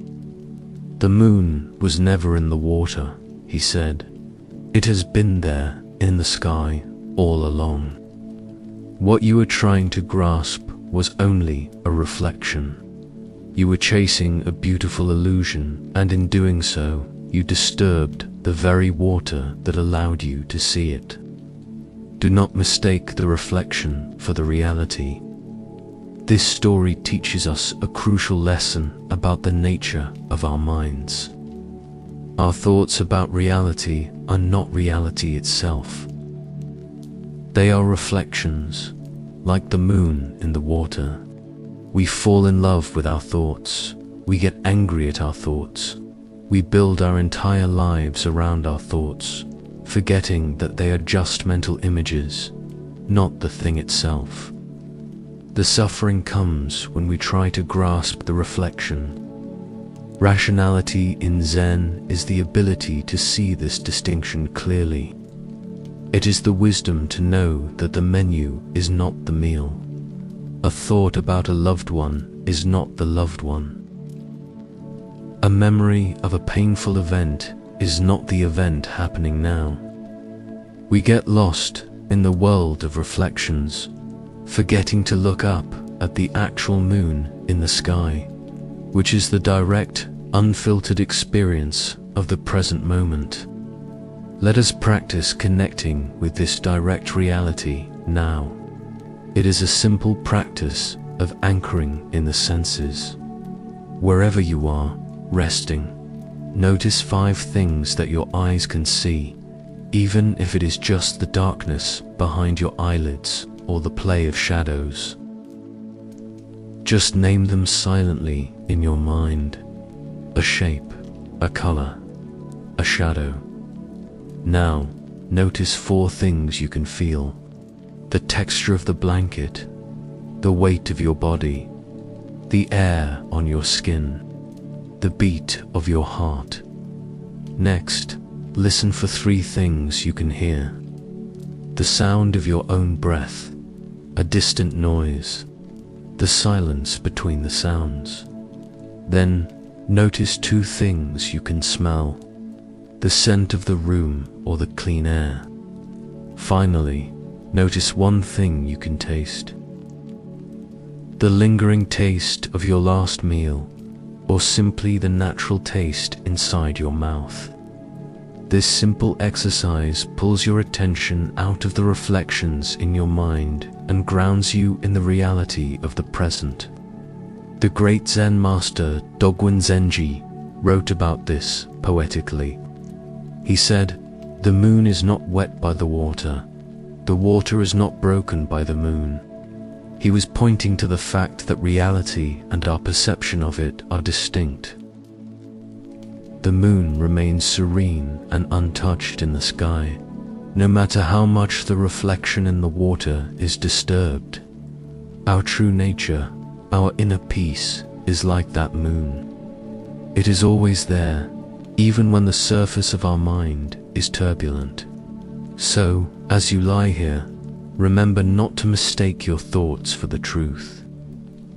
Speaker 1: "The moon was never in the water," he said. "It has been there in the sky all along. What you were trying to grasp was only a reflection. You were chasing a beautiful illusion, and in doing so, you disturbed the very water that allowed you to see it. Do not mistake the reflection for the reality." This story teaches us a crucial lesson about the nature of our minds. Our thoughts about reality are not reality itself. They are reflections, like the moon in the water. We fall in love with our thoughts. We get angry at our thoughts. We build our entire lives around our thoughts, forgetting that they are just mental images, not the thing itself. The suffering comes when we try to grasp the reflection. Rationality in Zen is the ability to see this distinction clearly. It is the wisdom to know that the menu is not the meal. A thought about a loved one is not the loved one. A memory of a painful event is not the event happening now. We get lost in the world of reflections, forgetting to look up at the actual moon in the sky, which is the direct, unfiltered experience of the present moment. Let us practice connecting with this direct reality now. It is a simple practice of anchoring in the senses. Wherever you are, resting, notice 5 things that your eyes can see, even if it is just the darkness behind your eyelids or the play of shadows. Just name them silently in your mind. A shape, a color, a shadow. Now, notice 4 things you can feel. The texture of the blanket, the weight of your body, the air on your skin, the beat of your heart. Next, listen for 3 things you can hear. The sound of your own breath, a distant noise, the silence between the sounds. Then, notice 2 things you can smell, the scent of the room or the clean air. Finally, notice 1 thing you can taste. The lingering taste of your last meal, or simply the natural taste inside your mouth. This simple exercise pulls your attention out of the reflections in your mind and grounds you in the reality of the present. The great Zen master Dogen Zenji wrote about this poetically. He said, "The moon is not wet by the water. The water is not broken by the moon." He was pointing to the fact that reality and our perception of it are distinct. The moon remains serene and untouched in the sky, no matter how much the reflection in the water is disturbed. Our true nature, our inner peace, is like that moon. It is always there, even when the surface of our mind is turbulent. So, as you lie here, remember not to mistake your thoughts for the truth.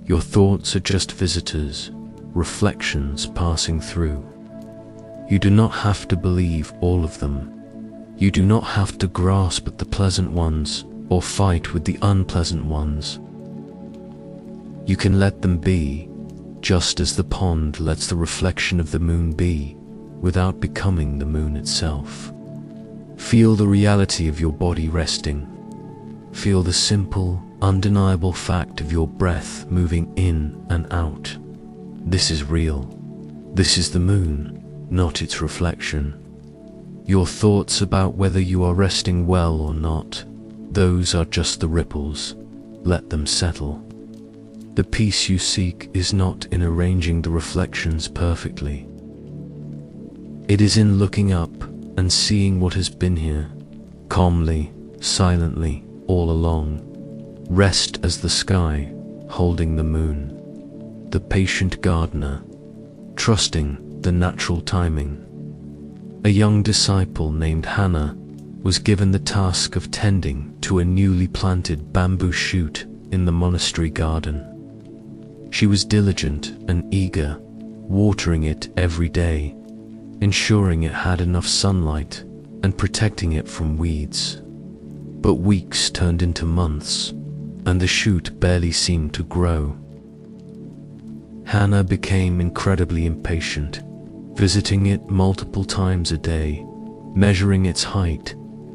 Speaker 1: Your thoughts are just visitors, reflections passing through. You do not have to believe all of them. You do not have to grasp at the pleasant ones or fight with the unpleasant ones. You can let them be, just as the pond lets the reflection of the moon be, without becoming the moon itself. Feel the reality of your body resting. Feel the simple, undeniable fact of your breath moving in and out. This is real. This is the moon, not its reflection. Your thoughts about whether you are resting well or not, those are just the ripples. Let them settle. The peace you seek is not in arranging the reflections perfectly. It is in looking up and seeing what has been here, calmly, silently, all along. Rest as the sky, holding the moon. The patient gardener, trusting the natural timing. A young disciple named Hannah was given the task of tending to a newly planted bamboo shoot in the monastery garden. She was diligent and eager, watering it every day, ensuring it had enough sunlight and protecting it from weeds. But weeks turned into months, and the shoot barely seemed to grow. Hannah became incredibly impatient, visiting it multiple times a day, measuring its height,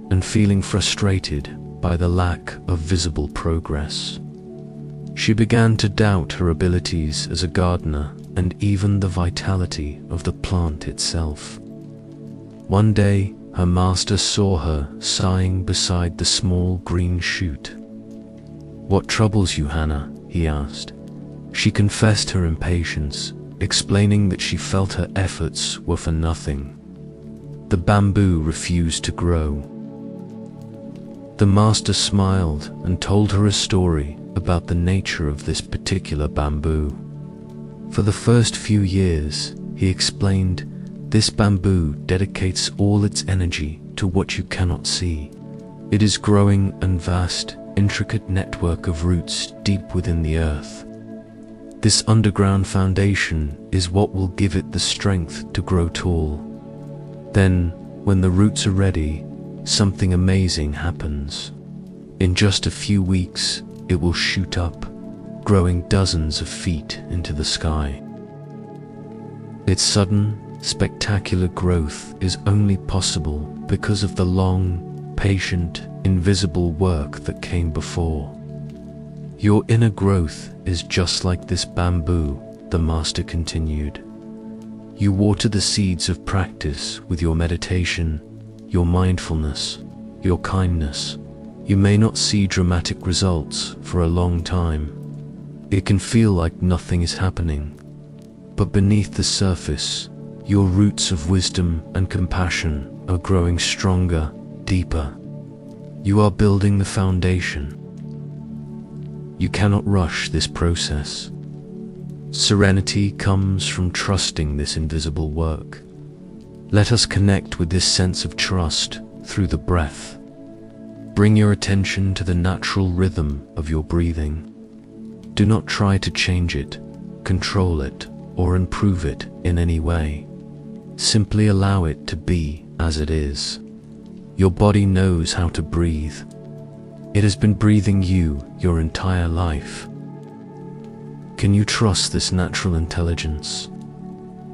Speaker 1: and feeling frustrated by the lack of visible progress. She began to doubt her abilities as a gardener and even the vitality of the plant itself. One day, her master saw her sighing beside the small green shoot. "What troubles you, Hannah?" he asked. She confessed her impatience, explaining that she felt her efforts were for nothing. The bamboo refused to grow. The master smiled and told her a story about the nature of this particular bamboo. For the first few years, he explained, this bamboo dedicates all its energy to what you cannot see. It is growing a vast, intricate network of roots deep within the earth. This underground foundation is what will give it the strength to grow tall. Then, when the roots are ready, something amazing happens. In just a few weeks, it will shoot up, growing dozens of feet into the sky. Its sudden, spectacular growth is only possible because of the long, patient, invisible work that came before. Your inner growth is just like this bamboo, the master continued. You water the seeds of practice with your meditation, your mindfulness, your kindness. You may not see dramatic results for a long time. It can feel like nothing is happening. But beneath the surface, your roots of wisdom and compassion are growing stronger, deeper. You are building the foundation. You cannot rush this process. Serenity comes from trusting this invisible work. Let us connect with this sense of trust through the breath. Bring your attention to the natural rhythm of your breathing. Do not try to change it, control it, or improve it in any way. Simply allow it to be as it is. Your body knows how to breathe. It has been breathing you your entire life. Can you trust this natural intelligence?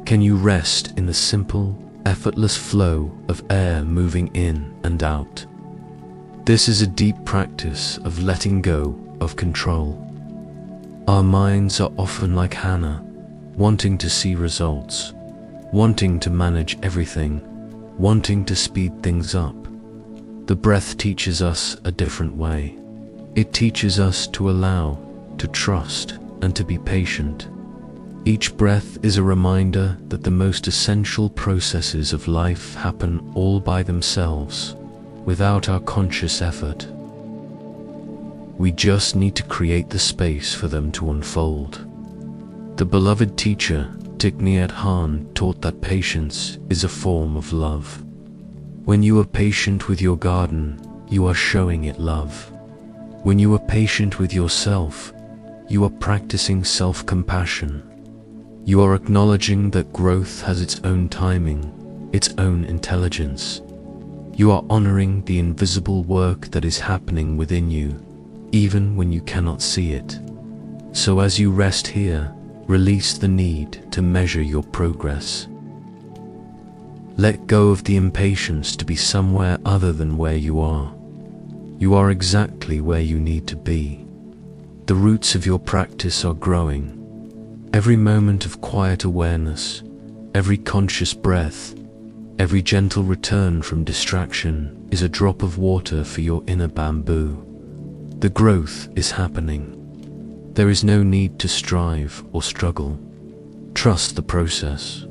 Speaker 1: Can you rest in the simple, effortless flow of air moving in and out? This is a deep practice of letting go of control. Our minds are often like Hannah, wanting to see results, wanting to manage everything, wanting to speed things up. The breath teaches us a different way. It teaches us to allow, to trust, and to be patient. Each breath is a reminder that the most essential processes of life happen all by themselves, without our conscious effort. We just need to create the space for them to unfold. The beloved teacher, Thich Nhat Hanh, taught that patience is a form of love. When you are patient with your garden, you are showing it love. When you are patient with yourself, you are practicing self-compassion. You are acknowledging that growth has its own timing, its own intelligence. You are honoring the invisible work that is happening within you, even when you cannot see it. So as you rest here, release the need to measure your progress. Let go of the impatience to be somewhere other than where you are. You are exactly where you need to be. The roots of your practice are growing. Every moment of quiet awareness, every conscious breath, every gentle return from distraction is a drop of water for your inner bamboo. The growth is happening. There is no need to strive or struggle. Trust the process.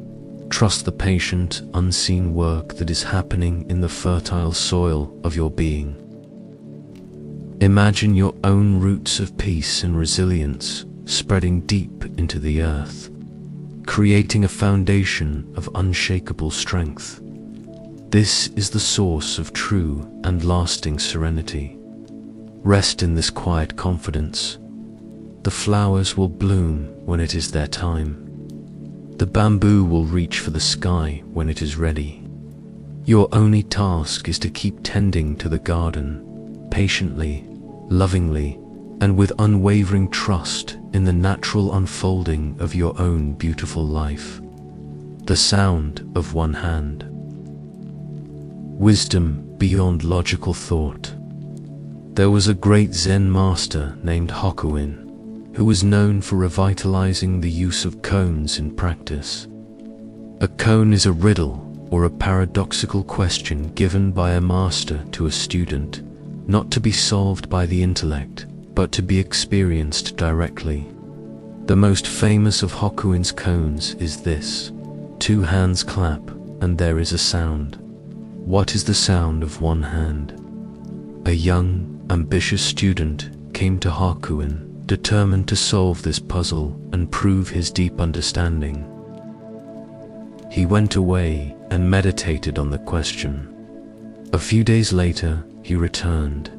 Speaker 1: Trust the patient, unseen work that is happening in the fertile soil of your being. Imagine your own roots of peace and resilience spreading deep into the earth, creating a foundation of unshakable strength. This is the source of true and lasting serenity. Rest in this quiet confidence. The flowers will bloom when it is their time. The bamboo will reach for the sky when it is ready. Your only task is to keep tending to the garden, patiently, lovingly, and with unwavering trust in the natural unfolding of your own beautiful life. The sound of one hand. Wisdom beyond logical thought. There was a great Zen master named Hokuin, who was known for revitalizing the use of koans in practice. A koan is a riddle or a paradoxical question given by a master to a student, not to be solved by the intellect, but to be experienced directly. The most famous of Hokuin's koans is this: 2 hands clap, and there is a sound. What is the sound of one hand? A young, ambitious student came to Hokuin, determined to solve this puzzle and prove his deep understanding. He went away and meditated on the question. A few days later, he returned.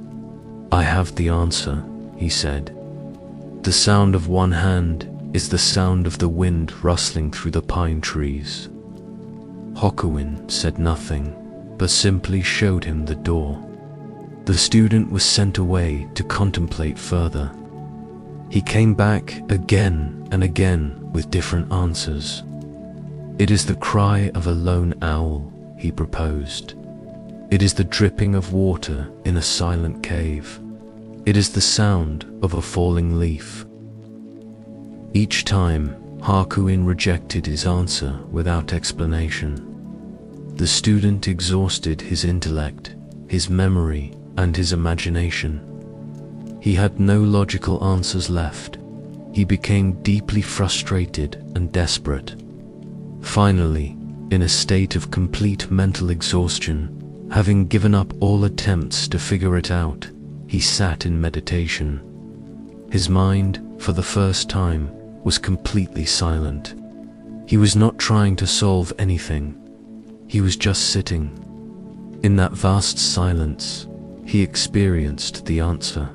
Speaker 1: "I have the answer," he said. "The sound of one hand is the sound of the wind rustling through the pine trees." Hokuin said nothing, but simply showed him the door. The student was sent away to contemplate further. He came back again and again with different answers. "It is the cry of a lone owl," he proposed. "It is the dripping of water in a silent cave. It is the sound of a falling leaf." Each time, Hokuin rejected his answer without explanation. The student exhausted his intellect, his memory, and his imagination. He had no logical answers left. He became deeply frustrated and desperate. Finally, in a state of complete mental exhaustion, having given up all attempts to figure it out, he sat in meditation. His mind, for the first time, was completely silent. He was not trying to solve anything. He was just sitting. In that vast silence, he experienced the answer.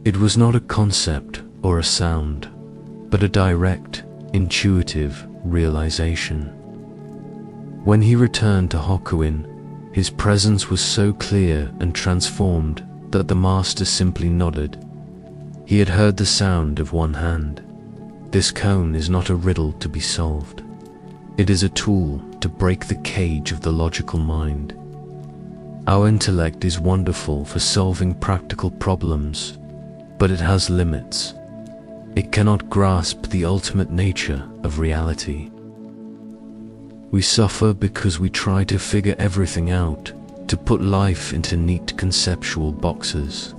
Speaker 1: It was not a concept or a sound, but a direct, intuitive realization. When he returned to Hokuin, his presence was so clear and transformed that the master simply nodded. He had heard the sound of one hand. This koan is not a riddle to be solved. It is a tool to break the cage of the logical mind. Our intellect is wonderful for solving practical problems, but it has limits. It cannot grasp the ultimate nature of reality. We suffer because we try to figure everything out, to put life into neat conceptual boxes.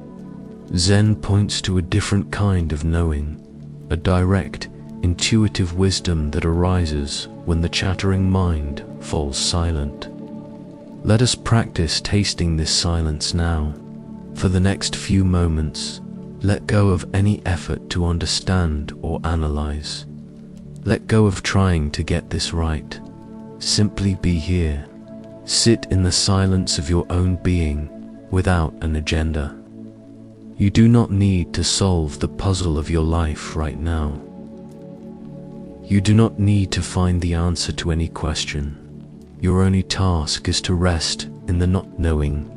Speaker 1: Zen points to a different kind of knowing, a direct, intuitive wisdom that arises when the chattering mind falls silent. Let us practice tasting this silence now. For the next few moments, let go of any effort to understand or analyze. Let go of trying to get this right. Simply be here. Sit in the silence of your own being without an agenda. You do not need to solve the puzzle of your life right now. You do not need to find the answer to any question. your only task is to rest in the not knowing.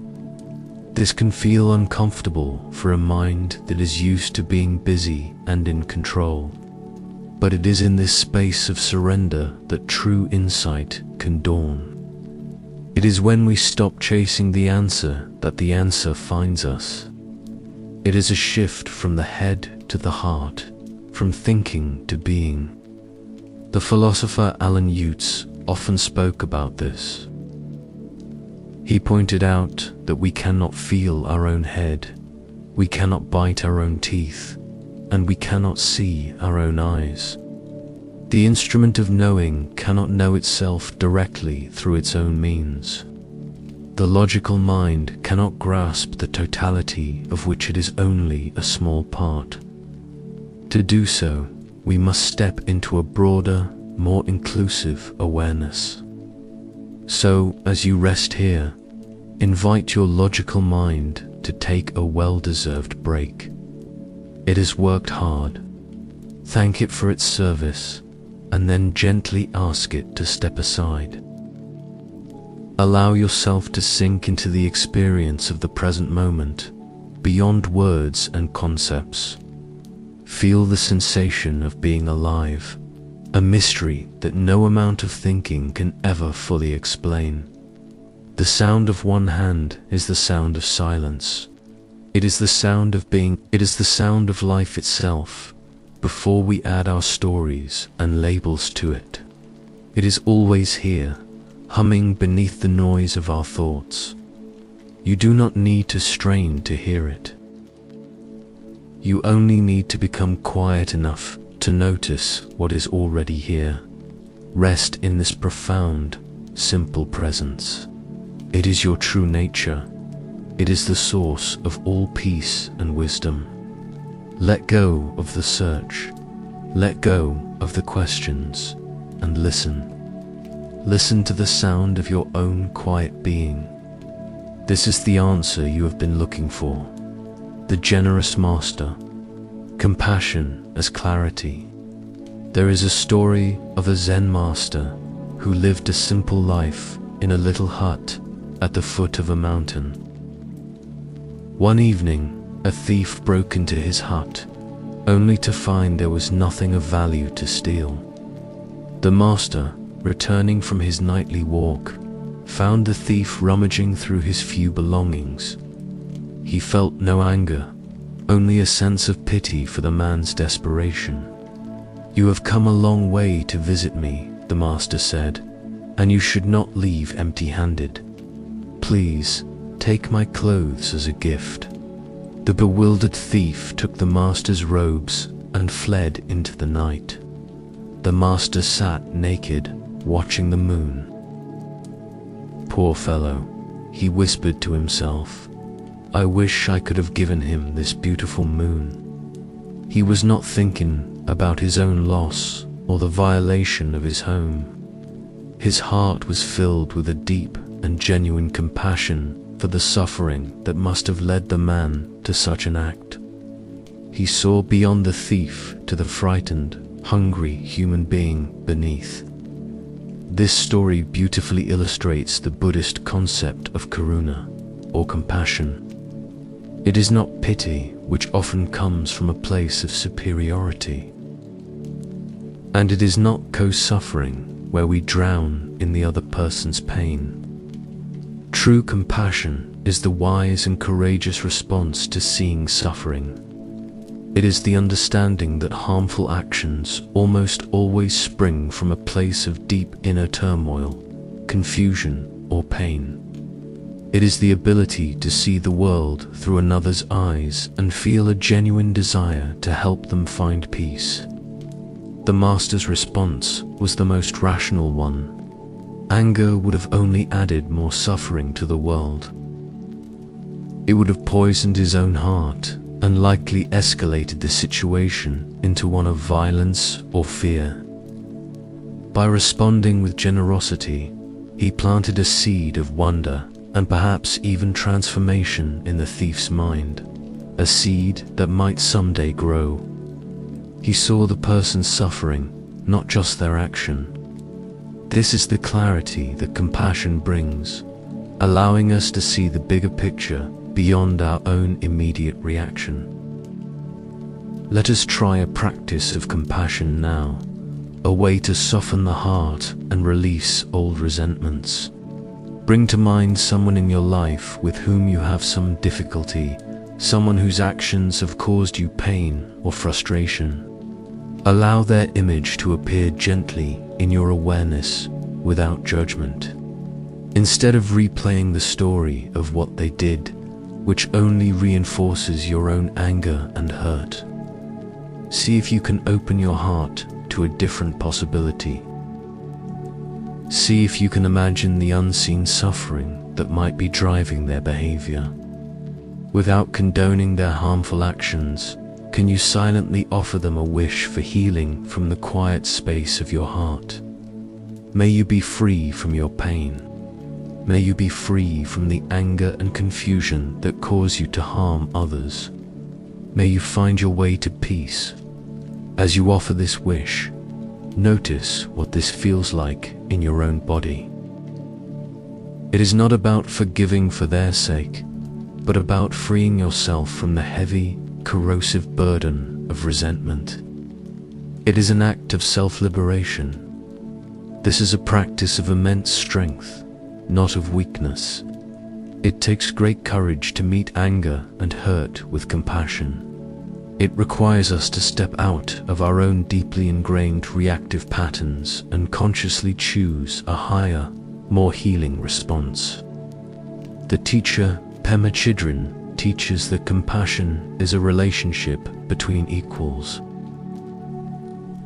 Speaker 1: This can feel uncomfortable for a mind that is used to being busy and in control. But it is in this space of surrender that true insight can dawn. It is when we stop chasing the answer that the answer finds us. It is a shift from the head to the heart, from thinking to being. The philosopher Alan Utz often spoke about this. He pointed out that we cannot feel our own head, we cannot bite our own teeth, and we cannot see our own eyes. The instrument of knowing cannot know itself directly through its own means. The logical mind cannot grasp the totality of which it is only a small part. To do so, we must step into a broader, more inclusive awareness. So, as you rest here, invite your logical mind to take a well-deserved break. It has worked hard. Thank it for its service, and then gently ask it to step aside. Allow yourself to sink into the experience of the present moment, beyond words and concepts. Feel the sensation of being alive, a mystery that no amount of thinking can ever fully explain. The sound of one hand is the sound of silence. It is the sound of being, it is the sound of life itself, before we add our stories and labels to it. It is always here, humming beneath the noise of our thoughts. You do not need to strain to hear it. You only need to become quiet enough to notice what is already here. Rest in this profound, simple presence. It is your true nature. It is the source of all peace and wisdom. Let go of the search. Let go of the questions and listen. Listen to the sound of your own quiet being. This is the answer you have been looking for. The generous master. Compassion as clarity. There is a story of a Zen master who lived a simple life in a little hut at the foot of a mountain. One evening, a thief broke into his hut, only to find there was nothing of value to steal. The master, returning from his nightly walk, found the thief rummaging through his few belongings. He felt no anger, only a sense of pity for the man's desperation. "You have come a long way to visit me," the master said, "and you should not leave empty-handed. Please, take my clothes as a gift." The bewildered thief took the master's robes and fled into the night. The master sat naked, watching the moon. "Poor fellow," he whispered to himself. "I wish I could have given him this beautiful moon." He was not thinking about his own loss or the violation of his home. His heart was filled with a deep and genuine compassion for the suffering that must have led the man to such an act. He saw beyond the thief to the frightened, hungry human being beneath. This story beautifully illustrates the Buddhist concept of karuna, or compassion. It is not pity, which often comes from a place of superiority. And it is not co-suffering, where we drown in the other person's pain. True compassion is the wise and courageous response to seeing suffering. It is the understanding that harmful actions almost always spring from a place of deep inner turmoil, confusion, or pain. It is the ability to see the world through another's eyes and feel a genuine desire to help them find peace. The master's response was the most rational one. Anger would have only added more suffering to the world. It would have poisoned his own heart and likely escalated the situation into one of violence or fear. By responding with generosity, he planted a seed of wonder and perhaps even transformation in the thief's mind, a seed that might someday grow. He saw the person's suffering, not just their action. This is the clarity that compassion brings, allowing us to see the bigger picture beyond our own immediate reaction. Let us try a practice of compassion now, a way to soften the heart and release old resentments. Bring to mind someone in your life with whom you have some difficulty, someone whose actions have caused you pain or frustration. Allow their image to appear gently in your awareness without judgment. Instead of replaying the story of what they did, which only reinforces your own anger and hurt, see if you can open your heart to a different possibility. See if you can imagine the unseen suffering that might be driving their behavior. Without condoning their harmful actions, can you silently offer them a wish for healing from the quiet space of your heart? May you be free from your pain. May you be free from the anger and confusion that cause you to harm others. May you find your way to peace. As you offer this wish, notice what this feels like in your own body. It is not about forgiving for their sake, but about freeing yourself from the heavy, corrosive burden of resentment. It is an act of self-liberation. This is a practice of immense strength, not of weakness. It takes great courage to meet anger and hurt with compassion. It requires us to step out of our own deeply ingrained reactive patterns and consciously choose a higher, more healing response. The teacher Pema Chödrön teaches that compassion is a relationship between equals.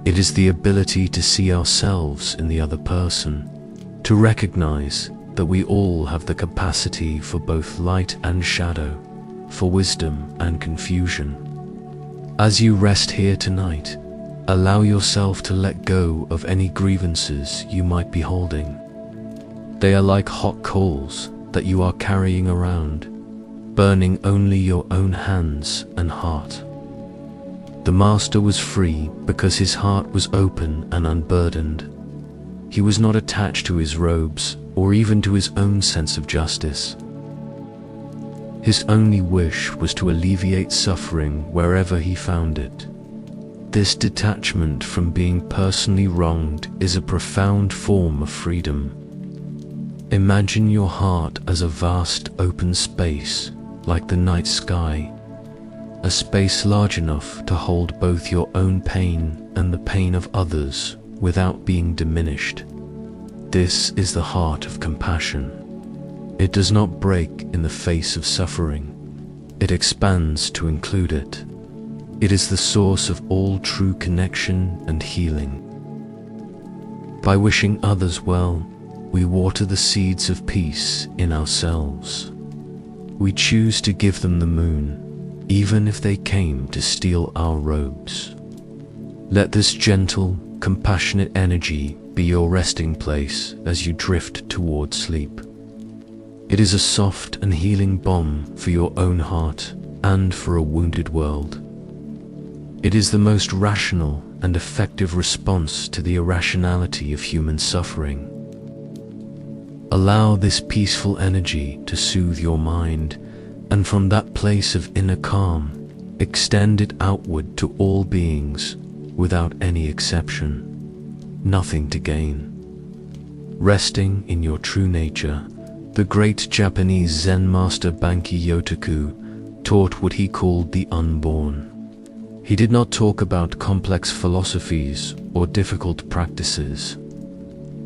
Speaker 1: It is the ability to see ourselves in the other person, to recognize that we all have the capacity for both light and shadow, for wisdom and confusion. As you rest here tonight, allow yourself to let go of any grievances you might be holding. They are like hot coals that you are carrying around, burning only your own hands and heart. The Master was free because his heart was open and unburdened. He was not attached to his robes or even to his own sense of justice. His only wish was to alleviate suffering wherever he found it. This detachment from being personally wronged is a profound form of freedom. Imagine your heart as a vast open space, like the night sky, a space large enough to hold both your own pain and the pain of others without being diminished. This is the heart of compassion. It does not break in the face of suffering. It expands to include it. It is the source of all true connection and healing. By wishing others well, we water the seeds of peace in ourselves. We choose to give them the moon, even if they came to steal our robes. Let this gentle, compassionate energy be your resting place as you drift toward sleep. It is a soft and healing balm for your own heart and for a wounded world. It is the most rational and effective response to the irrationality of human suffering. Allow this peaceful energy to soothe your mind, and from that place of inner calm, extend it outward to all beings without any exception. Nothing to gain. Resting in your true nature, the great Japanese Zen master Bankei Yotaku taught what he called the unborn. He did not talk about complex philosophies or difficult practices.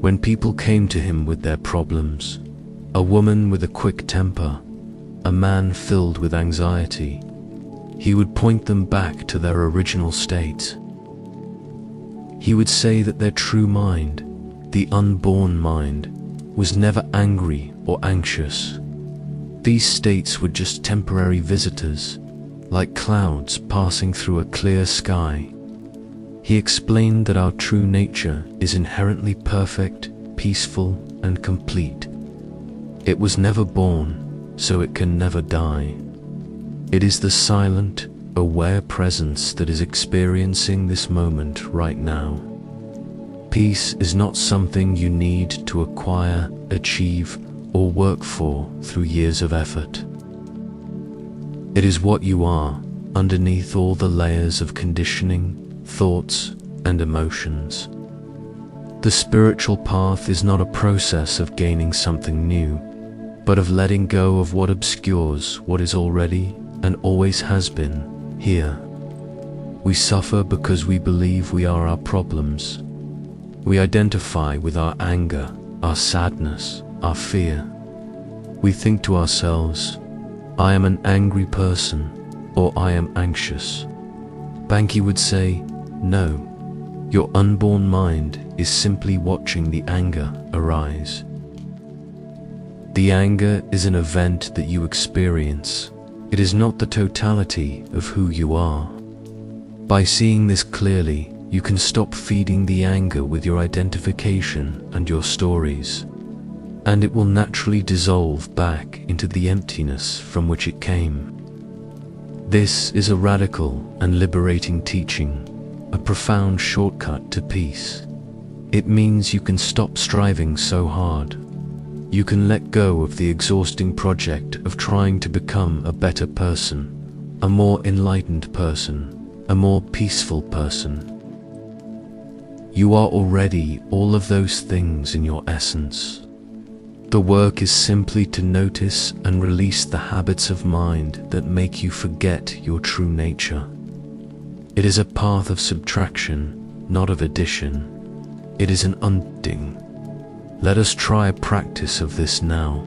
Speaker 1: When people came to him with their problems, a woman with a quick temper, a man filled with anxiety, he would point them back to their original state. He would say that their true mind, the unborn mind, was never angry or anxious. These states were just temporary visitors, like clouds passing through a clear sky. He explained that our true nature is inherently perfect, peaceful, and complete. It was never born, so it can never die. It is the silent, aware presence that is experiencing this moment right now. Peace is not something you need to acquire, achieve, or work for through years of effort. It is what you are underneath all the layers of conditioning, thoughts, and emotions. The spiritual path is not a process of gaining something new, but of letting go of what obscures what is already and always has been here. We suffer because we believe we are our problems. We identify with our anger, our sadness, our fear. We think to ourselves, I am an angry person, or I am anxious. Banki would say, no, your unborn mind is simply watching the anger arise. The anger is an event that you experience. It is not the totality of who you are. By seeing this clearly, you can stop feeding the anger with your identification and your stories, and it will naturally dissolve back into the emptiness from which it came. This is a radical and liberating teaching, a profound shortcut to peace. It means you can stop striving so hard. You can let go of the exhausting project of trying to become a better person, a more enlightened person, a more peaceful person. You are already all of those things in your essence. The work is simply to notice and release the habits of mind that make you forget your true nature. It is a path of subtraction, not of addition. It is an undoing. Let us try a practice of this now,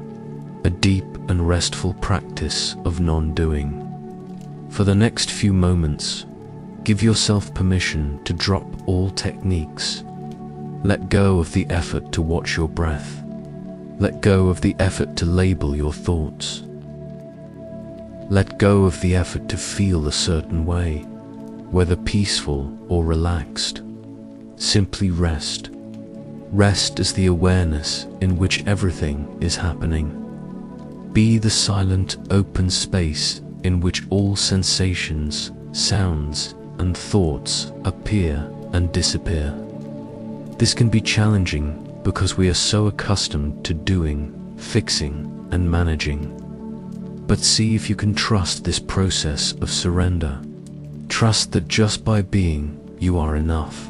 Speaker 1: a deep and restful practice of non-doing. For the next few moments, give yourself permission to drop all techniques. Let go of the effort to watch your breath. Let go of the effort to label your thoughts. Let go of the effort to feel a certain way, whether peaceful or relaxed. Simply rest. Rest is the awareness in which everything is happening. Be the silent, open space in which all sensations, sounds, and thoughts appear and disappear. This can be challenging because we are so accustomed to doing, fixing, and managing. But see if you can trust this process of surrender. Trust that just by being, you are enough.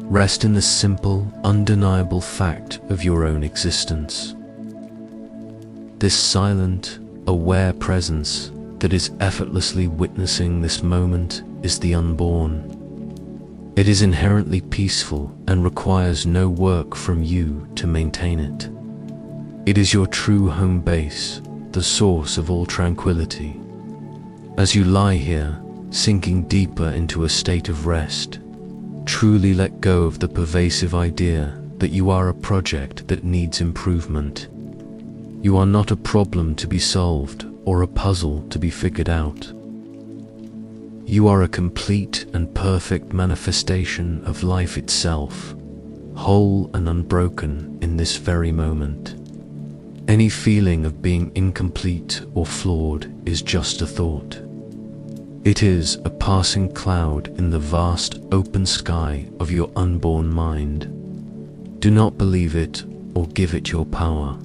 Speaker 1: Rest in the simple, undeniable fact of your own existence. This silent, aware presence that is effortlessly witnessing this moment is the unborn. It is inherently peaceful and requires no work from you to maintain it. It is your true home base, the source of all tranquility. As you lie here, sinking deeper into a state of rest, truly let go of the pervasive idea that you are a project that needs improvement. You are not a problem to be solved or a puzzle to be figured out. You are a complete and perfect manifestation of life itself, whole and unbroken in this very moment. Any feeling of being incomplete or flawed is just a thought. It is a passing cloud in the vast open sky of your unborn mind. Do not believe it or give it your power.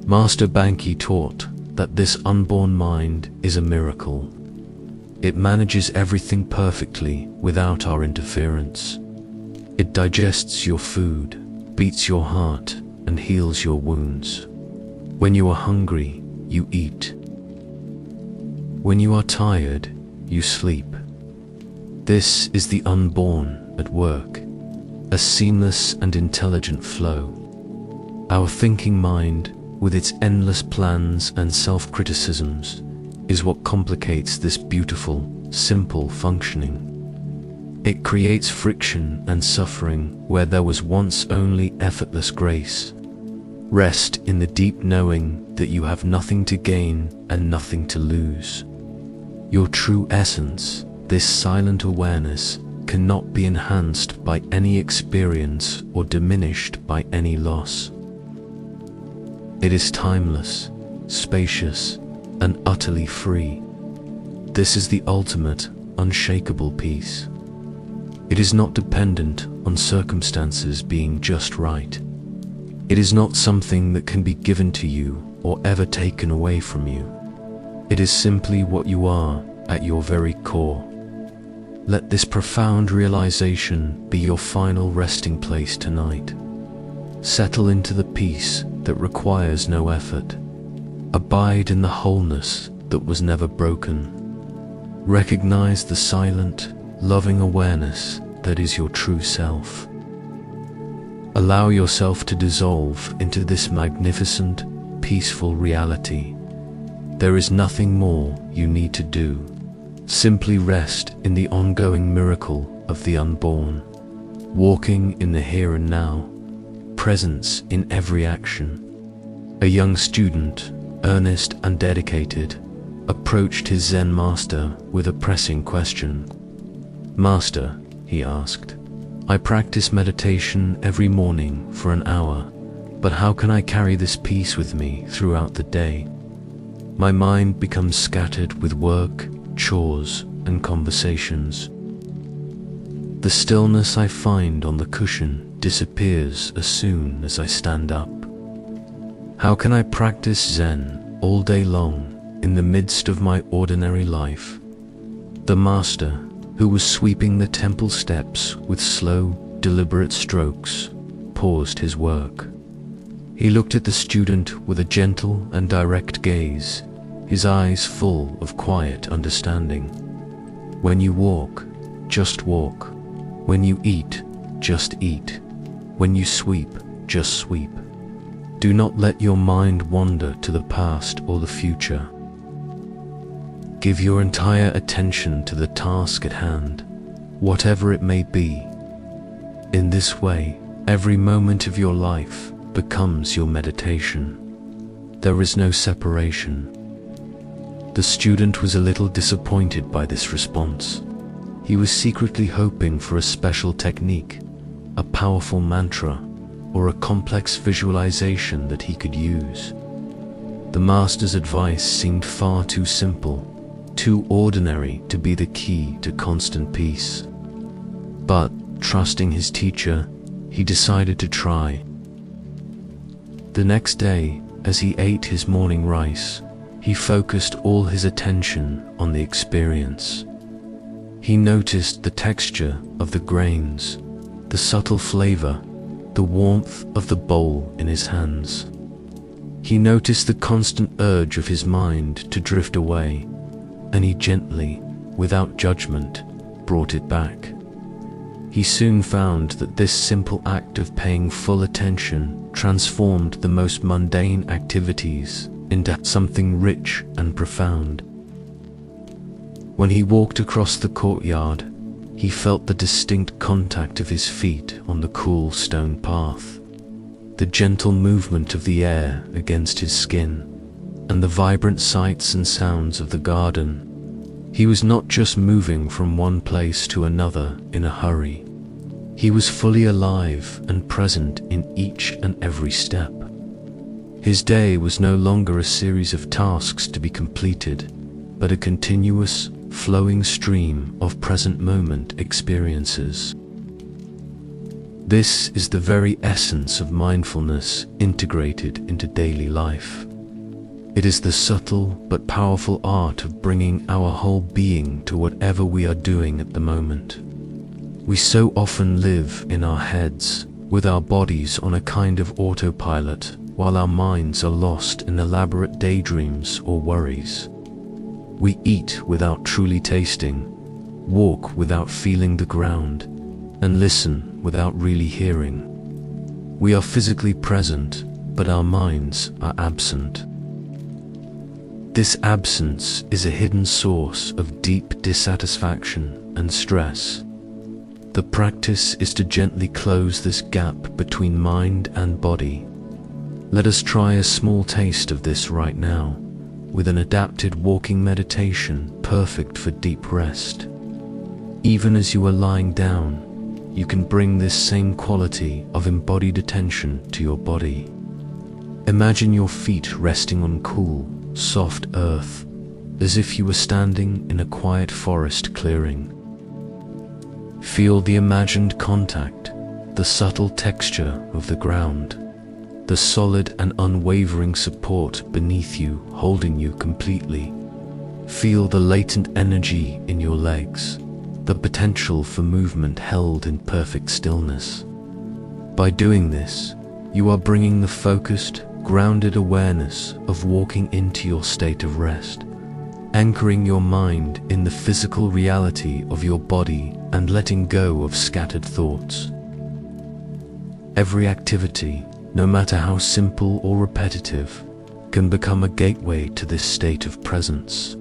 Speaker 1: Master Banki taught that this unborn mind is a miracle. It manages everything perfectly without our interference. It digests your food, beats your heart, and heals your wounds. When you are hungry, you eat. When you are tired, you sleep. This is the unborn at work, a seamless and intelligent flow. Our thinking mind, with its endless plans and self-criticisms, is what complicates this beautiful, simple functioning. It creates friction and suffering where there was once only effortless grace. Rest in the deep knowing that you have nothing to gain and nothing to lose. Your true essence, this silent awareness, cannot be enhanced by any experience or diminished by any loss. It is timeless, spacious, and utterly free. This is the ultimate, unshakable peace. It is not dependent on circumstances being just right. It is not something that can be given to you or ever taken away from you. It is simply what you are at your very core. Let this profound realization be your final resting place tonight. Settle into the peace that requires no effort. Abide in the wholeness that was never broken. Recognize the silent, loving awareness that is your true self. Allow yourself to dissolve into this magnificent, peaceful reality. There is nothing more you need to do. Simply rest in the ongoing miracle of the unborn, walking in the here and now, presence in every action. A young student, earnest and dedicated, approached his Zen master with a pressing question. "Master," he asked, "I practice meditation every morning for an hour, but how can I carry this peace with me throughout the day? My mind becomes scattered with work, chores, and conversations. The stillness I find on the cushion disappears as soon as I stand up. How can I practice Zen all day long in the midst of my ordinary life?" The master, who was sweeping the temple steps with slow, deliberate strokes, paused his work. He looked at the student with a gentle and direct gaze, his eyes full of quiet understanding. "When you walk, just walk. When you eat, just eat. When you sweep, just sweep. Do not let your mind wander to the past or the future. Give your entire attention to the task at hand, whatever it may be. In this way, every moment of your life becomes your meditation. There is no separation." The student was a little disappointed by this response. He was secretly hoping for a special technique, a powerful mantra, or a complex visualization that he could use. The master's advice seemed far too simple, too ordinary to be the key to constant peace. But, trusting his teacher, he decided to try. The next day, as he ate his morning rice, he focused all his attention on the experience. He noticed the texture of the grains, the subtle flavor, the warmth of the bowl in his hands. He noticed the constant urge of his mind to drift away, and he gently, without judgment, brought it back. He soon found that this simple act of paying full attention transformed the most mundane activities into something rich and profound. When he walked across the courtyard, he felt the distinct contact of his feet on the cool stone path, the gentle movement of the air against his skin, and the vibrant sights and sounds of the garden. He was not just moving from one place to another in a hurry. He was fully alive and present in each and every step. His day was no longer a series of tasks to be completed, but a continuous, flowing stream of present moment experiences. This is the very essence of mindfulness integrated into daily life. It is the subtle but powerful art of bringing our whole being to whatever we are doing at the moment. We so often live in our heads, with our bodies on a kind of autopilot, while our minds are lost in elaborate daydreams or worries. We eat without truly tasting, walk without feeling the ground, and listen without really hearing. We are physically present, but our minds are absent. This absence is a hidden source of deep dissatisfaction and stress. The practice is to gently close this gap between mind and body. Let us try a small taste of this right now, with an adapted walking meditation perfect for deep rest. Even as you are lying down, you can bring this same quality of embodied attention to your body. Imagine your feet resting on cool, soft earth, as if you were standing in a quiet forest clearing. Feel the imagined contact, the subtle texture of the ground, the solid and unwavering support beneath you, holding you completely. Feel the latent energy in your legs, the potential for movement held in perfect stillness. By doing this, you are bringing the focused, grounded awareness of walking into your state of rest, anchoring your mind in the physical reality of your body and letting go of scattered thoughts. Every activity, no matter how simple or repetitive, can become a gateway to this state of presence.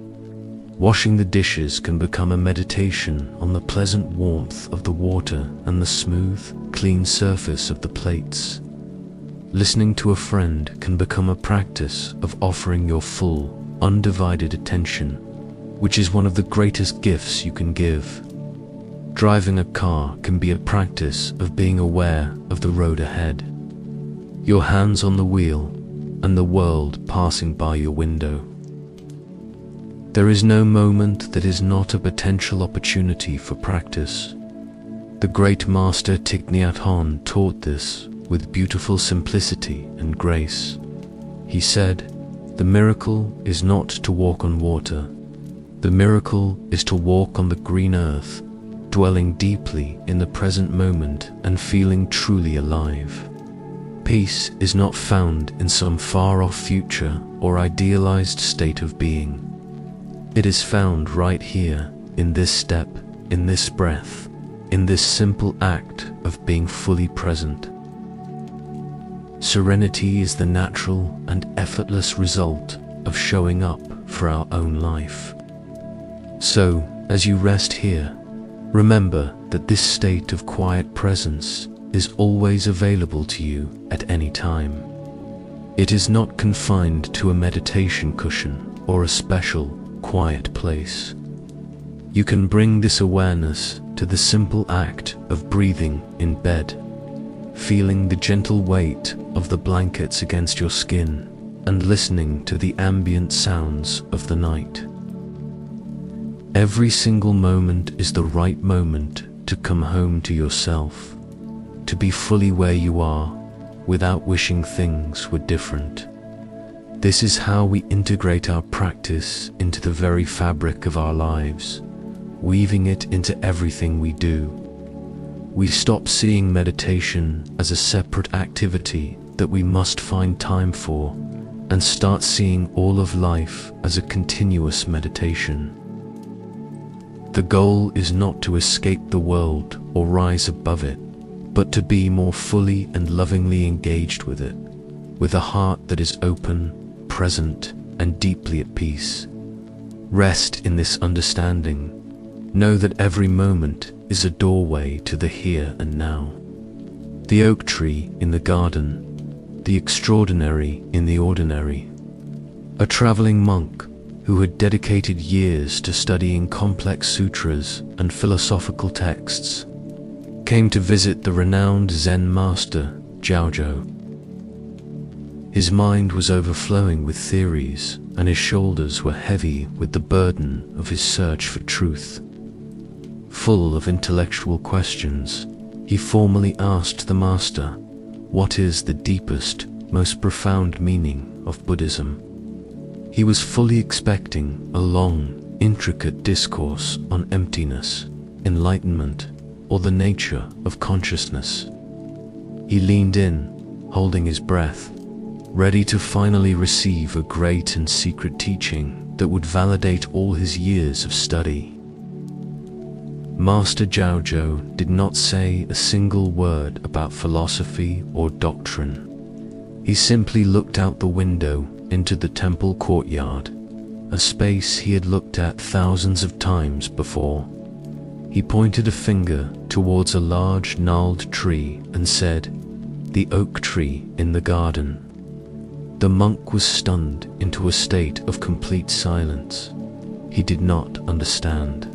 Speaker 1: Washing the dishes can become a meditation on the pleasant warmth of the water and the smooth, clean surface of the plates. Listening to a friend can become a practice of offering your full, undivided attention, which is one of the greatest gifts you can give. Driving a car can be a practice of being aware of the road ahead, your hands on the wheel, and the world passing by your window. There is no moment that is not a potential opportunity for practice. The great master Thich Nhat Hanh taught this with beautiful simplicity and grace. He said, "The miracle is not to walk on water. The miracle is to walk on the green earth, dwelling deeply in the present moment and feeling truly alive." Peace is not found in some far-off future or idealized state of being. It is found right here, in this step, in this breath, in this simple act of being fully present. Serenity is the natural and effortless result of showing up for our own life. So, as you rest here, remember that this state of quiet presence is always available to you at any time. It is not confined to a meditation cushion or a special, quiet place. You can bring this awareness to the simple act of breathing in bed, feeling the gentle weight of the blankets against your skin, and listening to the ambient sounds of the night. Every single moment is the right moment to come home to yourself, to be fully where you are, without wishing things were different. This is how we integrate our practice into the very fabric of our lives, weaving it into everything we do. We stop seeing meditation as a separate activity that we must find time for, and start seeing all of life as a continuous meditation. The goal is not to escape the world or rise above it, but to be more fully and lovingly engaged with it, with a heart that is open, present, and deeply at peace. Rest in this understanding. Know that every moment is a doorway to the here and now. The oak tree in the garden, the extraordinary in the ordinary. A traveling monk who had dedicated years to studying complex sutras and philosophical texts came to visit the renowned Zen master, Zhaozhou. His mind was overflowing with theories, and his shoulders were heavy with the burden of his search for truth. Full of intellectual questions, he formally asked the master, "What is the deepest, most profound meaning of Buddhism?" He was fully expecting a long, intricate discourse on emptiness, enlightenment, or the nature of consciousness. He leaned in, holding his breath, ready to finally receive a great and secret teaching that would validate all his years of study. Master Zhaozhou did not say a single word about philosophy or doctrine. He simply looked out the window into the temple courtyard, a space he had looked at thousands of times before. He pointed a finger towards a large gnarled tree and said, "The oak tree in the garden." The monk was stunned into a state of complete silence. He did not understand.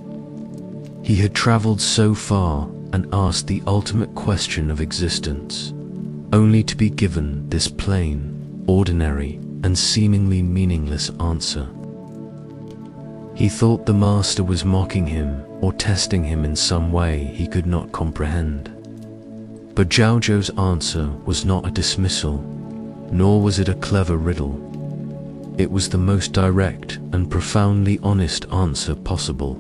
Speaker 1: He had traveled so far and asked the ultimate question of existence, only to be given this plain, ordinary, and seemingly meaningless answer. He thought the master was mocking him or testing him in some way he could not comprehend. But Zhao Zhou's answer was not a dismissal, nor was it a clever riddle. It was the most direct and profoundly honest answer possible.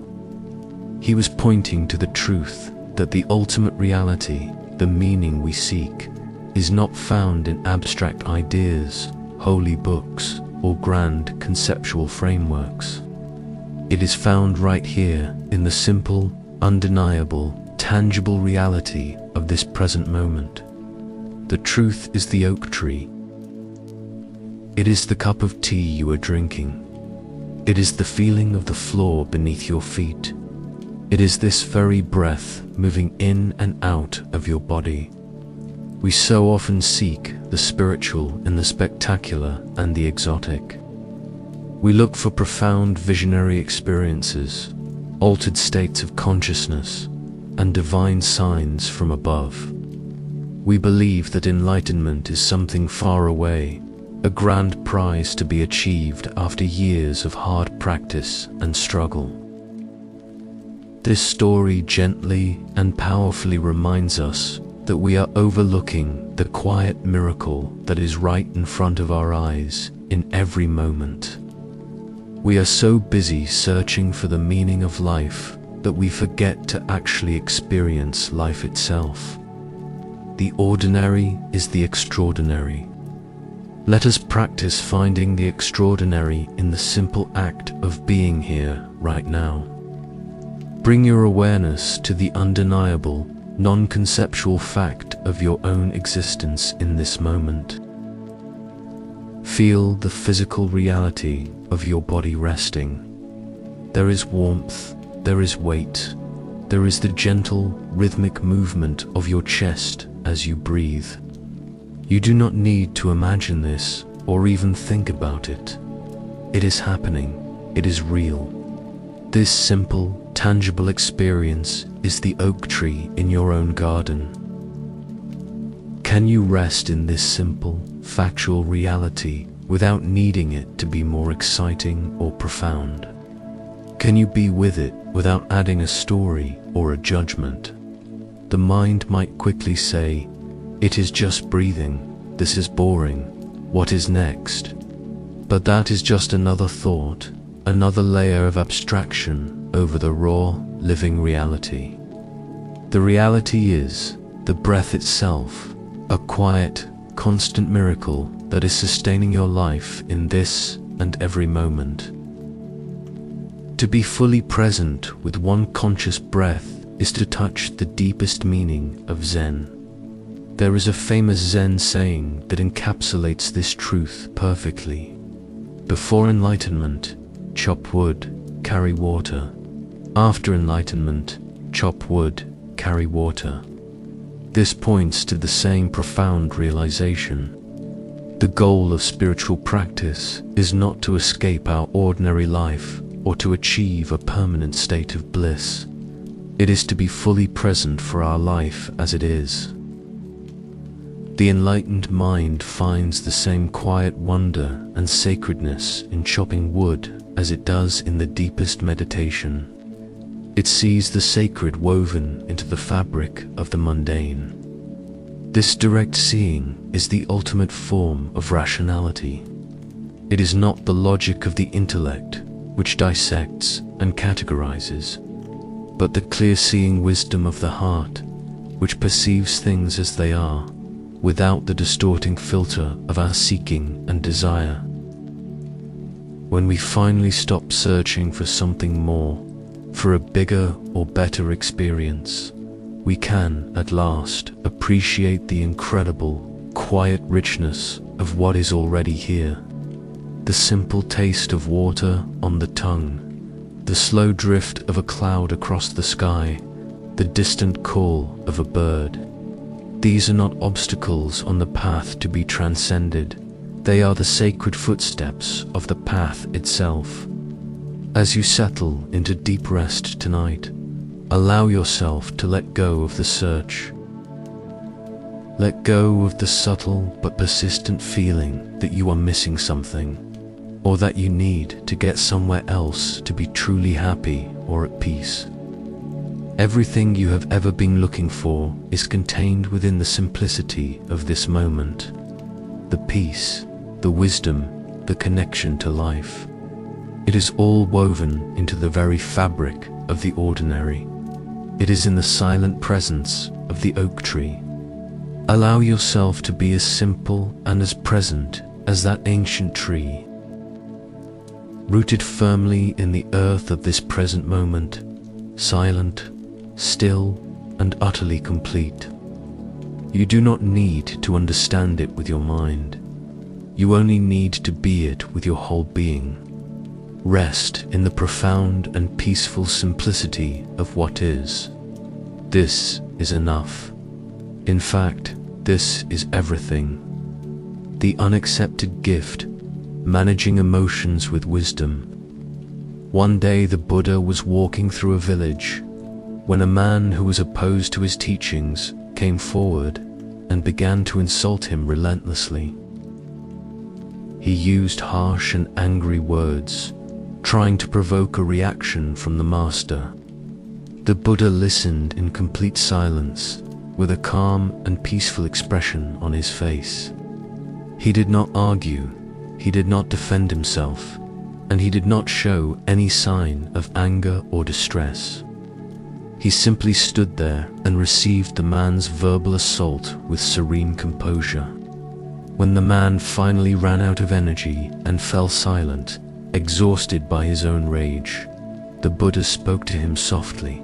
Speaker 1: He was pointing to the truth that the ultimate reality, the meaning we seek, is not found in abstract ideas, holy books, or grand conceptual frameworks. It is found right here in the simple, undeniable, tangible reality of this present moment. The truth is the oak tree. It is the cup of tea you are drinking. It is the feeling of the floor beneath your feet. It is this very breath moving in and out of your body. We so often seek the spiritual in the spectacular and the exotic. We look for profound visionary experiences, altered states of consciousness, and divine signs from above. We believe that enlightenment is something far away, a grand prize to be achieved after years of hard practice and struggle. This story gently and powerfully reminds us that we are overlooking the quiet miracle that is right in front of our eyes in every moment. We are so busy searching for the meaning of life that we forget to actually experience life itself. The ordinary is the extraordinary. Let us practice finding the extraordinary in the simple act of being here right now. Bring your awareness to the undeniable, non-conceptual fact of your own existence in this moment. Feel the physical reality of your body resting. There is warmth, there is weight, there is the gentle, rhythmic movement of your chest as you breathe. You do not need to imagine this or even think about it. It is happening, it is real. This simple, tangible experience is the oak tree in your own garden. Can you rest in this simple, factual reality without needing it to be more exciting or profound? Can you be with it without adding a story or a judgment? The mind might quickly say, "It is just breathing, this is boring, what is next?" But that is just another thought, another layer of abstraction over the raw, living reality. The reality is the breath itself, a quiet, constant miracle that is sustaining your life in this and every moment. To be fully present with one conscious breath is to touch the deepest meaning of Zen. There is a famous Zen saying that encapsulates this truth perfectly. Before enlightenment, chop wood, carry water. After enlightenment, chop wood, carry water. This points to the same profound realization. The goal of spiritual practice is not to escape our ordinary life or to achieve a permanent state of bliss. It is to be fully present for our life as it is. The enlightened mind finds the same quiet wonder and sacredness in chopping wood as it does in the deepest meditation. It sees the sacred woven into the fabric of the mundane. This direct seeing is the ultimate form of rationality. It is not the logic of the intellect, which dissects and categorizes, but the clear-seeing wisdom of the heart, which perceives things as they are, without the distorting filter of our seeking and desire. When we finally stop searching for something more, for a bigger or better experience, we can, at last, appreciate the incredible, quiet richness of what is already here. The simple taste of water on the tongue, the slow drift of a cloud across the sky, the distant call of a bird. These are not obstacles on the path to be transcended. They are the sacred footsteps of the path itself. As you settle into deep rest tonight, allow yourself to let go of the search. Let go of the subtle but persistent feeling that you are missing something, or that you need to get somewhere else to be truly happy or at peace. Everything you have ever been looking for is contained within the simplicity of this moment. The peace, the wisdom, the connection to life. It is all woven into the very fabric of the ordinary. It is in the silent presence of the oak tree. Allow yourself to be as simple and as present as that ancient tree. Rooted firmly in the earth of this present moment, silent, still, and utterly complete. You do not need to understand it with your mind. You only need to be it with your whole being. Rest in the profound and peaceful simplicity of what is. This is enough. In fact, this is everything. The unaccepted gift, managing emotions with wisdom. One day the Buddha was walking through a village when a man who was opposed to his teachings came forward and began to insult him relentlessly. He used harsh and angry words, trying to provoke a reaction from the master. The Buddha listened in complete silence, with a calm and peaceful expression on his face. He did not argue, he did not defend himself, and he did not show any sign of anger or distress. He simply stood there and received the man's verbal assault with serene composure. When the man finally ran out of energy and fell silent, exhausted by his own rage, the Buddha spoke to him softly.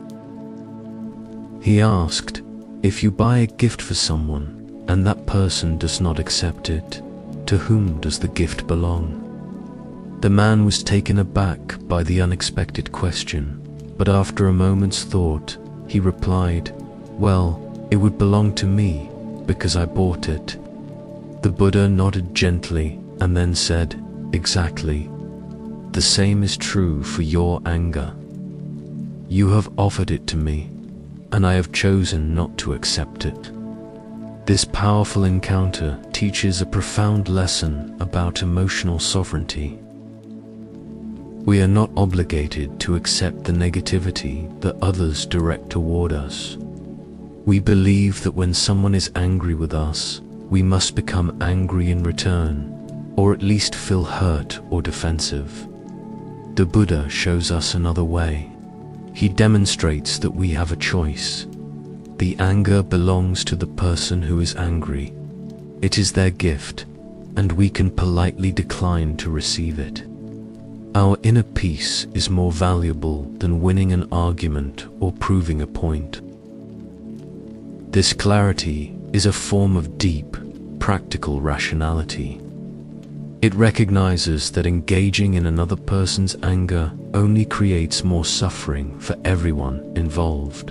Speaker 1: He asked, "If you buy a gift for someone and that person does not accept it, to whom does the gift belong?" The man was taken aback by the unexpected question, but after a moment's thought, he replied, "Well, it would belong to me because I bought it." The Buddha nodded gently and then said, "Exactly. The same is true for your anger. You have offered it to me, and I have chosen not to accept it." This powerful encounter teaches a profound lesson about emotional sovereignty. We are not obligated to accept the negativity that others direct toward us. We believe that when someone is angry with us, we must become angry in return, or at least feel hurt or defensive. The Buddha shows us another way. He demonstrates that we have a choice. The anger belongs to the person who is angry. It is their gift, and we can politely decline to receive it. Our inner peace is more valuable than winning an argument or proving a point. This clarity is a form of deep, practical rationality. It recognizes that engaging in another person's anger only creates more suffering for everyone involved.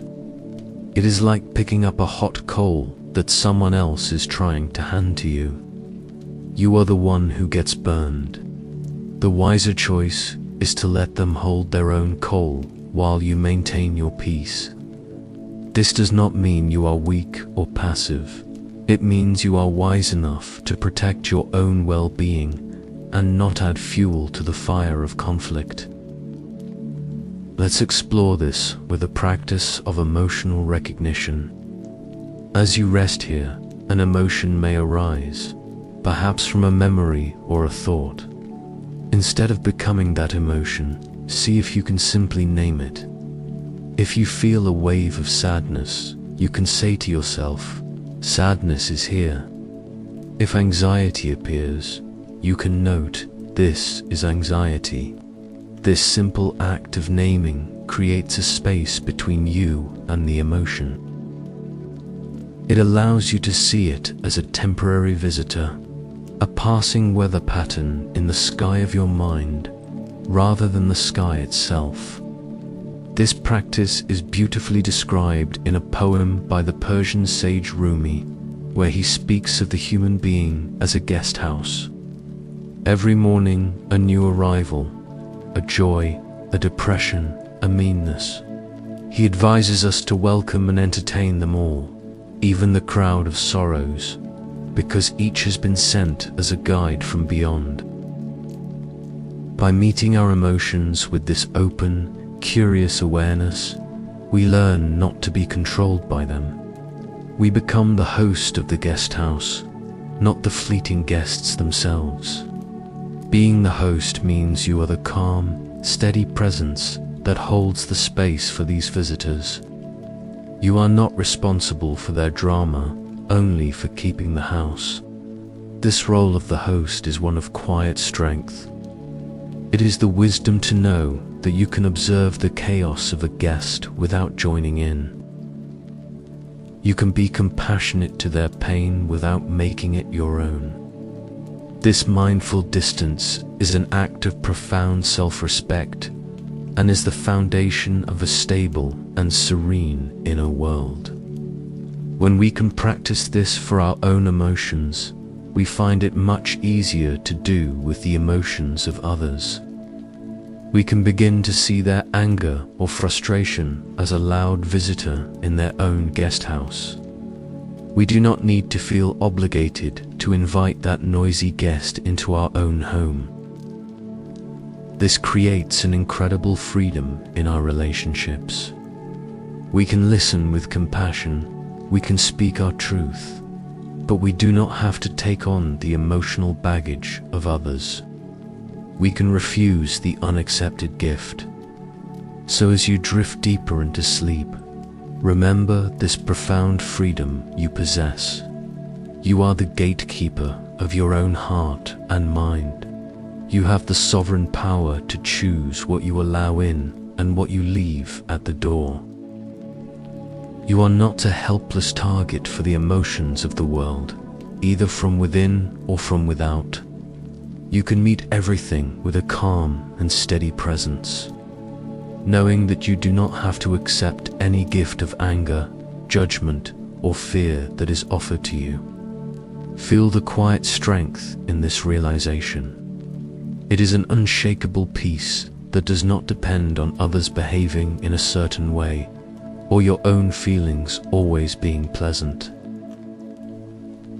Speaker 1: It is like picking up a hot coal that someone else is trying to hand to you. You are the one who gets burned. The wiser choice is to let them hold their own coal while you maintain your peace. This does not mean you are weak or passive. It means you are wise enough to protect your own well-being and not add fuel to the fire of conflict. Let's explore this with a practice of emotional recognition. As you rest here, an emotion may arise, perhaps from a memory or a thought. Instead of becoming that emotion, see if you can simply name it. If you feel a wave of sadness, you can say to yourself, "Sadness is here." If anxiety appears, you can note, "This is anxiety." This simple act of naming creates a space between you and the emotion. It allows you to see it as a temporary visitor, a passing weather pattern in the sky of your mind, rather than the sky itself. This practice is beautifully described in a poem by the Persian sage Rumi, where he speaks of the human being as a guest house. Every morning, a new arrival, a joy, a depression, a meanness. He advises us to welcome and entertain them all, even the crowd of sorrows, because each has been sent as a guide from beyond. By meeting our emotions with this open, curious awareness, we learn not to be controlled by them. We become the host of the guest house, not the fleeting guests themselves. Being the host means you are the calm, steady presence that holds the space for these visitors. You are not responsible for their drama, only for keeping the house. This role of the host is one of quiet strength. It is the wisdom to know that you can observe the chaos of a guest without joining in. You can be compassionate to their pain without making it your own. This mindful distance is an act of profound self-respect and is the foundation of a stable and serene inner world. When we can practice this for our own emotions, we find it much easier to do with the emotions of others. We can begin to see their anger or frustration as a loud visitor in their own guest house. We do not need to feel obligated to invite that noisy guest into our own home. This creates an incredible freedom in our relationships. We can listen with compassion, we can speak our truth, but we do not have to take on the emotional baggage of others. We can refuse the unaccepted gift. So as you drift deeper into sleep, remember this profound freedom you possess. You are the gatekeeper of your own heart and mind. You have the sovereign power to choose what you allow in and what you leave at the door. You are not a helpless target for the emotions of the world, either from within or from without. You can meet everything with a calm and steady presence, knowing that you do not have to accept any gift of anger, judgment, or fear that is offered to you. Feel the quiet strength in this realization. It is an unshakable peace that does not depend on others behaving in a certain way, or your own feelings always being pleasant.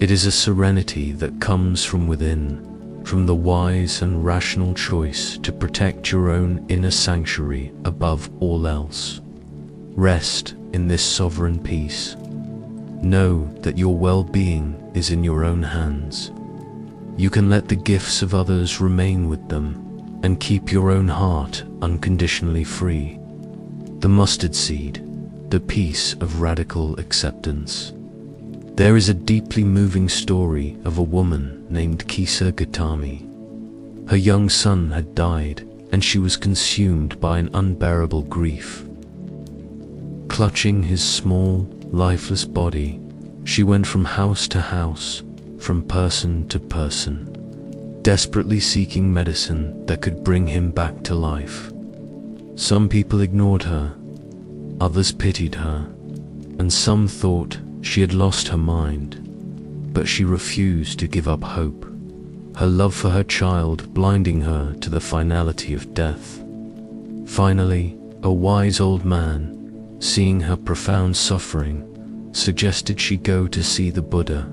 Speaker 1: It is a serenity that comes from within, from the wise and rational choice to protect your own inner sanctuary above all else. Rest in this sovereign peace. Know that your well-being is in your own hands. You can let the gifts of others remain with them and keep your own heart unconditionally free. The mustard seed, the peace of radical acceptance. There is a deeply moving story of a woman named Kisa Gautami. Her young son had died, and she was consumed by an unbearable grief. Clutching his small, lifeless body, she went from house to house, from person to person, desperately seeking medicine that could bring him back to life. Some people ignored her, others pitied her, and some thought she had lost her mind, but she refused to give up hope, her love for her child blinding her to the finality of death. Finally, a wise old man, seeing her profound suffering, suggested she go to see the Buddha.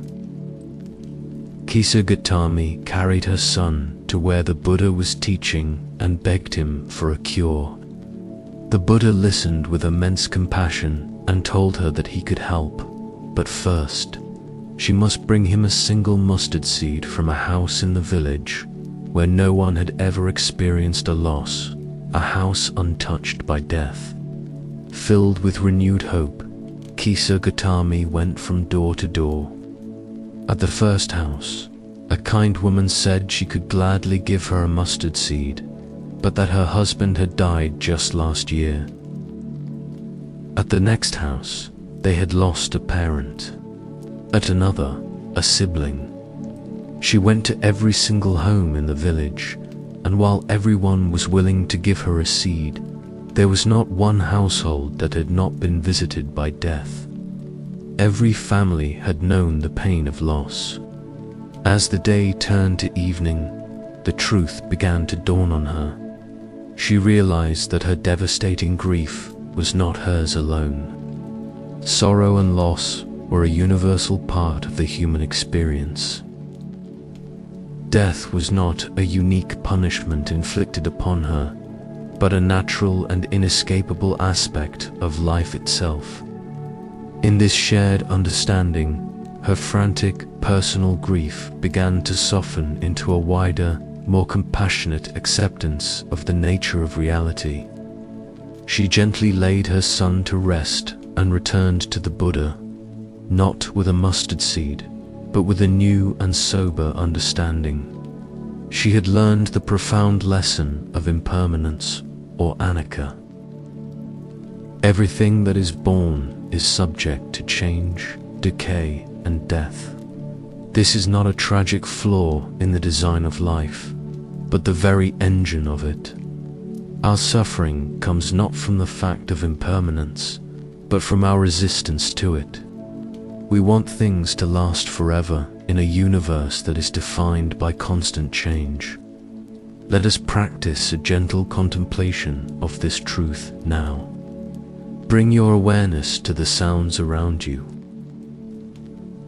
Speaker 1: Kisa Gautami carried her son to where the Buddha was teaching and begged him for a cure. The Buddha listened with immense compassion and told her that he could help. But first, she must bring him a single mustard seed from a house in the village where no one had ever experienced a loss, a house untouched by death. Filled with renewed hope, Kisa Gautami went from door to door. At the first house, a kind woman said she could gladly give her a mustard seed, but that her husband had died just last year. At the next house, they had lost a parent. At another, a sibling. She went to every single home in the village, and while everyone was willing to give her a seed, there was not one household that had not been visited by death. Every family had known the pain of loss. As the day turned to evening, the truth began to dawn on her. She realized that her devastating grief was not hers alone. Sorrow and loss were a universal part of the human experience. Death was not a unique punishment inflicted upon her, but a natural and inescapable aspect of life itself. In this shared understanding, her frantic personal grief began to soften into a wider, more compassionate acceptance of the nature of reality. She gently laid her son to rest and returned to the Buddha, not with a mustard seed, but with a new and sober understanding. She had learned the profound lesson of impermanence, or anicca. Everything that is born is subject to change, decay, and death. This is not a tragic flaw in the design of life, but the very engine of it. Our suffering comes not from the fact of impermanence, but from our resistance to it. We want things to last forever in a universe that is defined by constant change. Let us practice a gentle contemplation of this truth now. Bring your awareness to the sounds around you.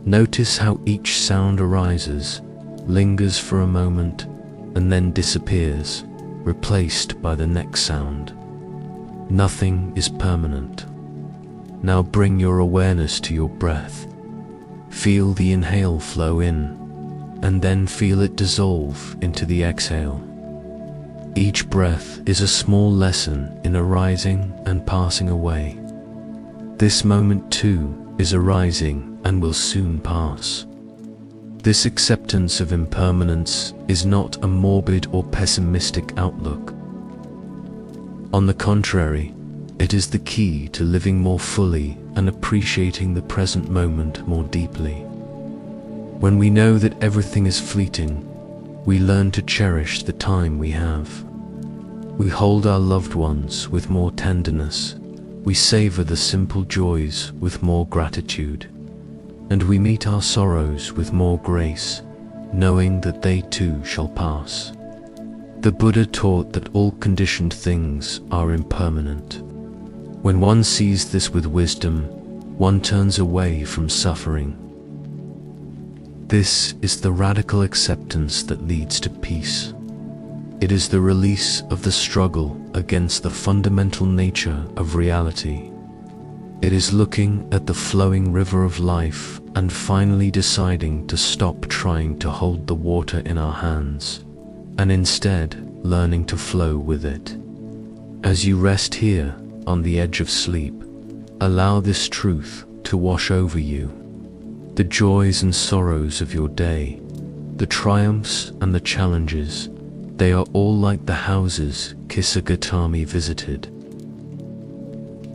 Speaker 1: Notice how each sound arises, lingers for a moment, and then disappears, replaced by the next sound. Nothing is permanent. Now bring your awareness to your breath. Feel the inhale flow in, and then feel it dissolve into the exhale. Each breath is a small lesson in arising and passing away. This moment too is arising and will soon pass. This acceptance of impermanence is not a morbid or pessimistic outlook. On the contrary, it is the key to living more fully and appreciating the present moment more deeply. When we know that everything is fleeting, we learn to cherish the time we have. We hold our loved ones with more tenderness. We savor the simple joys with more gratitude. And we meet our sorrows with more grace, knowing that they too shall pass. The Buddha taught that all conditioned things are impermanent. When one sees this with wisdom, one turns away from suffering. This is the radical acceptance that leads to peace. It is the release of the struggle against the fundamental nature of reality. It is looking at the flowing river of life and finally deciding to stop trying to hold the water in our hands, and instead learning to flow with it. As you rest here on the edge of sleep, allow this truth to wash over you. The joys and sorrows of your day, the triumphs and the challenges, they are all like the houses Kisargotami visited.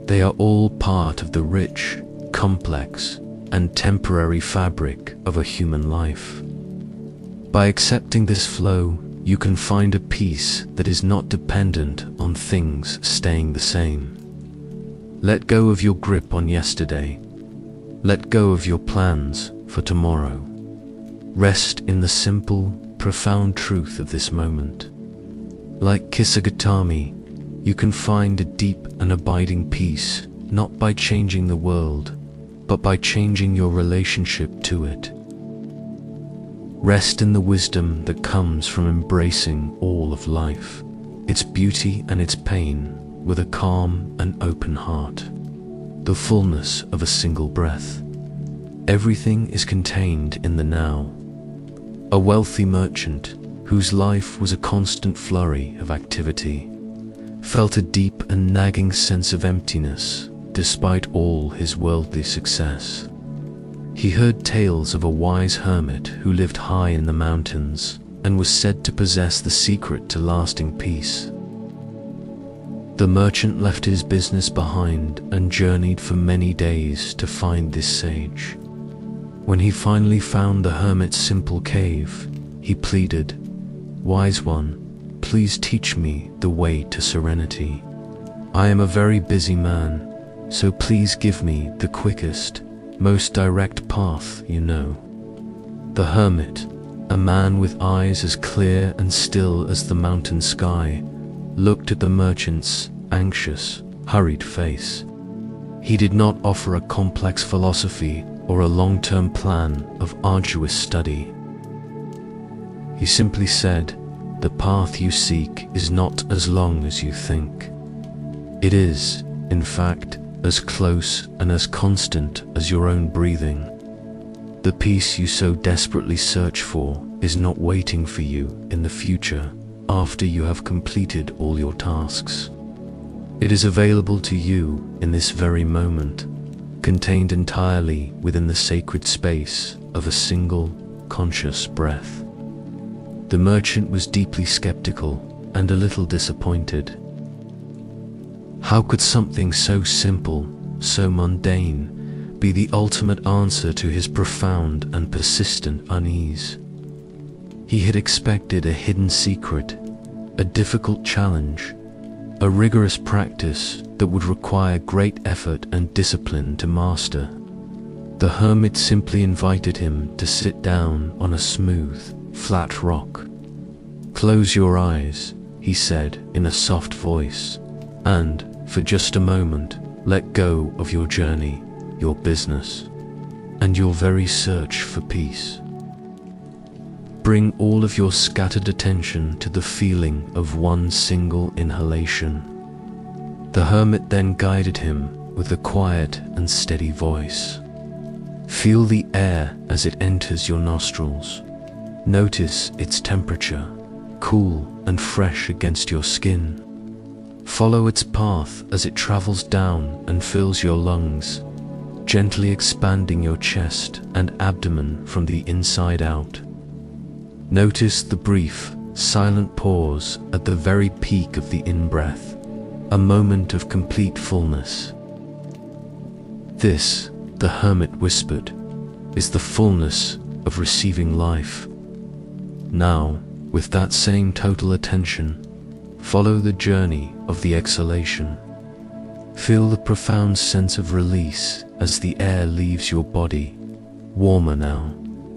Speaker 1: They are all part of the rich, complex, and temporary fabric of a human life. By accepting this flow, you can find a peace that is not dependent on things staying the same. Let go of your grip on yesterday. Let go of your plans for tomorrow. Rest in the simple, profound truth of this moment. Like Kisargotami, you can find a deep and abiding peace, not by changing the world, but by changing your relationship to it. Rest in the wisdom that comes from embracing all of life, its beauty and its pain, with a calm and open heart. The fullness of a single breath. Everything is contained in the now. A wealthy merchant, whose life was a constant flurry of activity, felt a deep and nagging sense of emptiness despite all his worldly success. He heard tales of a wise hermit who lived high in the mountains and was said to possess the secret to lasting peace. The merchant left his business behind and journeyed for many days to find this sage. When he finally found the hermit's simple cave, he pleaded, "Wise one, please teach me the way to serenity. I am a very busy man, so please give me the quickest, most direct path you know." The hermit, a man with eyes as clear and still as the mountain sky, looked at the merchant's anxious, hurried face. He did not offer a complex philosophy or a long-term plan of arduous study. He simply said, "The path you seek is not as long as you think. It is, in fact, as close and as constant as your own breathing. The peace you so desperately search for is not waiting for you in the future after you have completed all your tasks. It is available to you in this very moment, contained entirely within the sacred space of a single conscious breath." The merchant was deeply skeptical and a little disappointed. How could something so simple, so mundane, be the ultimate answer to his profound and persistent unease? He had expected a hidden secret, a difficult challenge, a rigorous practice that would require great effort and discipline to master. The hermit simply invited him to sit down on a smooth, flat rock. "Close your eyes," he said in a soft voice, "and, for just a moment, let go of your journey, your business, and your very search for peace. Bring all of your scattered attention to the feeling of one single inhalation." The hermit then guided him with a quiet and steady voice. "Feel the air as it enters your nostrils. Notice its temperature, cool and fresh against your skin. Follow its path as it travels down and fills your lungs, gently expanding your chest and abdomen from the inside out. Notice the brief, silent pause at the very peak of the in-breath, a moment of complete fullness. This, the hermit whispered, is the fullness of receiving life. Now, with that same total attention, follow the journey of the exhalation. Feel the profound sense of release as the air leaves your body, warmer now,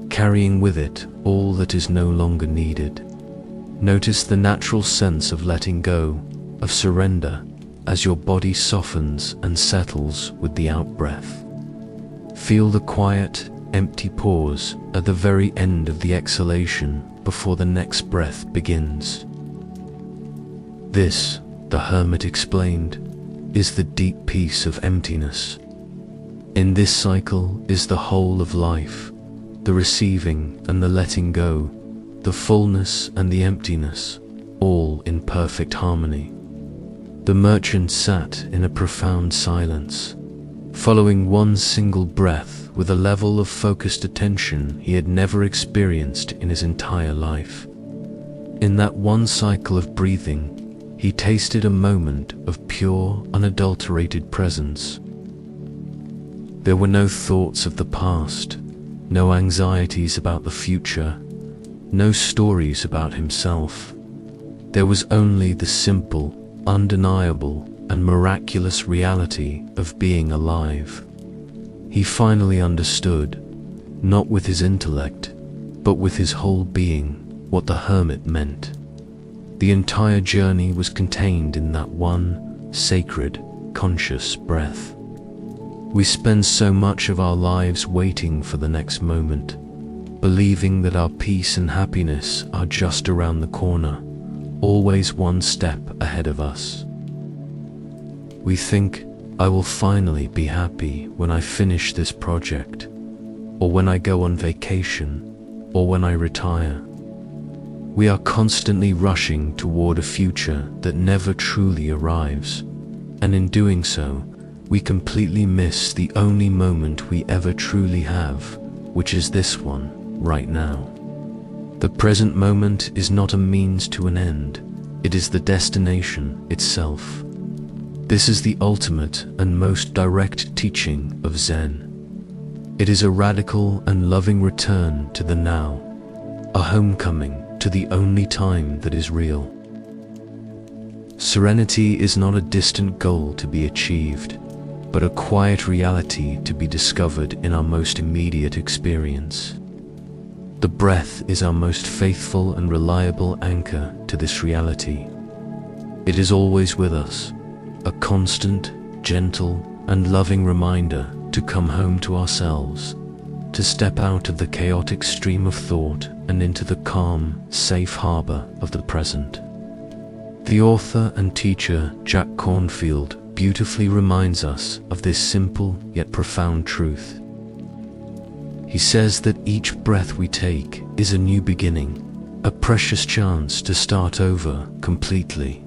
Speaker 1: carrying with it all that is no longer needed. Notice the natural sense of letting go, of surrender, as your body softens and settles with the out-breath. Feel the quiet, empty pause at the very end of the exhalation before the next breath begins. This, the hermit explained, is the deep peace of emptiness. In this cycle is the whole of life, the receiving and the letting go, the fullness and the emptiness, all in perfect harmony. The merchant sat in a profound silence, following one single breath with a level of focused attention he had never experienced in his entire life. In that one cycle of breathing, he tasted a moment of pure, unadulterated presence. There were no thoughts of the past, no anxieties about the future, no stories about himself. There was only the simple, undeniable, and miraculous reality of being alive. He finally understood, not with his intellect, but with his whole being, what the hermit meant. The entire journey was contained in that one sacred, conscious breath. We spend so much of our lives waiting for the next moment, believing that our peace and happiness are just around the corner, always one step ahead of us. We think, "I will finally be happy when I finish this project, or when I go on vacation, or when I retire." We are constantly rushing toward a future that never truly arrives, and in doing so, we completely miss the only moment we ever truly have, which is this one, right now. The present moment is not a means to an end, it is the destination itself. This is the ultimate and most direct teaching of Zen. It is a radical and loving return to the now, a homecoming to the only time that is real. Serenity is not a distant goal to be achieved, but a quiet reality to be discovered in our most immediate experience. The breath is our most faithful and reliable anchor to this reality. It is always with us, a constant, gentle, and loving reminder to come home to ourselves, to step out of the chaotic stream of thought and into the calm, safe harbor of the present. The author and teacher Jack Kornfield beautifully reminds us of this simple yet profound truth. He says that each breath we take is a new beginning, a precious chance to start over completely.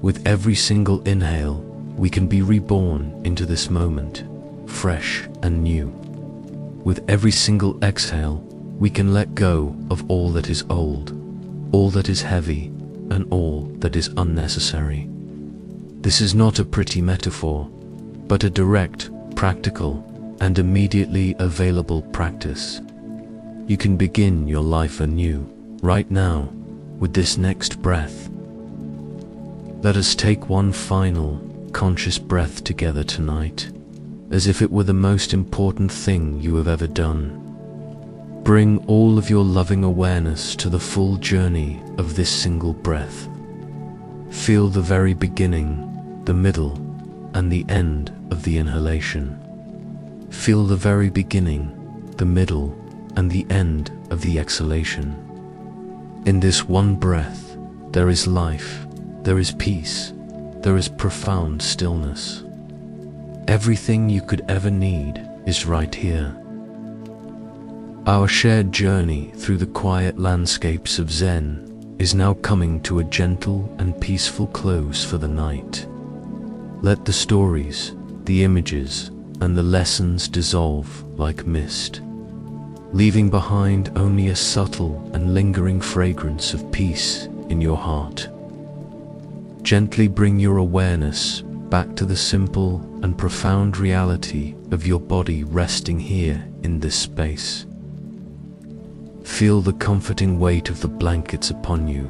Speaker 1: With every single inhale, we can be reborn into this moment, fresh and new. With every single exhale, we can let go of all that is old, all that is heavy, and all that is unnecessary. This is not a pretty metaphor, but a direct, practical, and immediately available practice. You can begin your life anew, right now, with this next breath. Let us take one final, conscious breath together tonight, as if it were the most important thing you have ever done. Bring all of your loving awareness to the full journey of this single breath. Feel the very beginning, the middle, and the end of the inhalation. Feel the very beginning, the middle, and the end of the exhalation. In this one breath, there is life, there is peace, there is profound stillness. Everything you could ever need is right here. Our shared journey through the quiet landscapes of Zen is now coming to a gentle and peaceful close for the night. Let the stories, the images, and the lessons dissolve like mist, leaving behind only a subtle and lingering fragrance of peace in your heart. Gently bring your awareness back to the simple and profound reality of your body resting here in this space. Feel the comforting weight of the blankets upon you,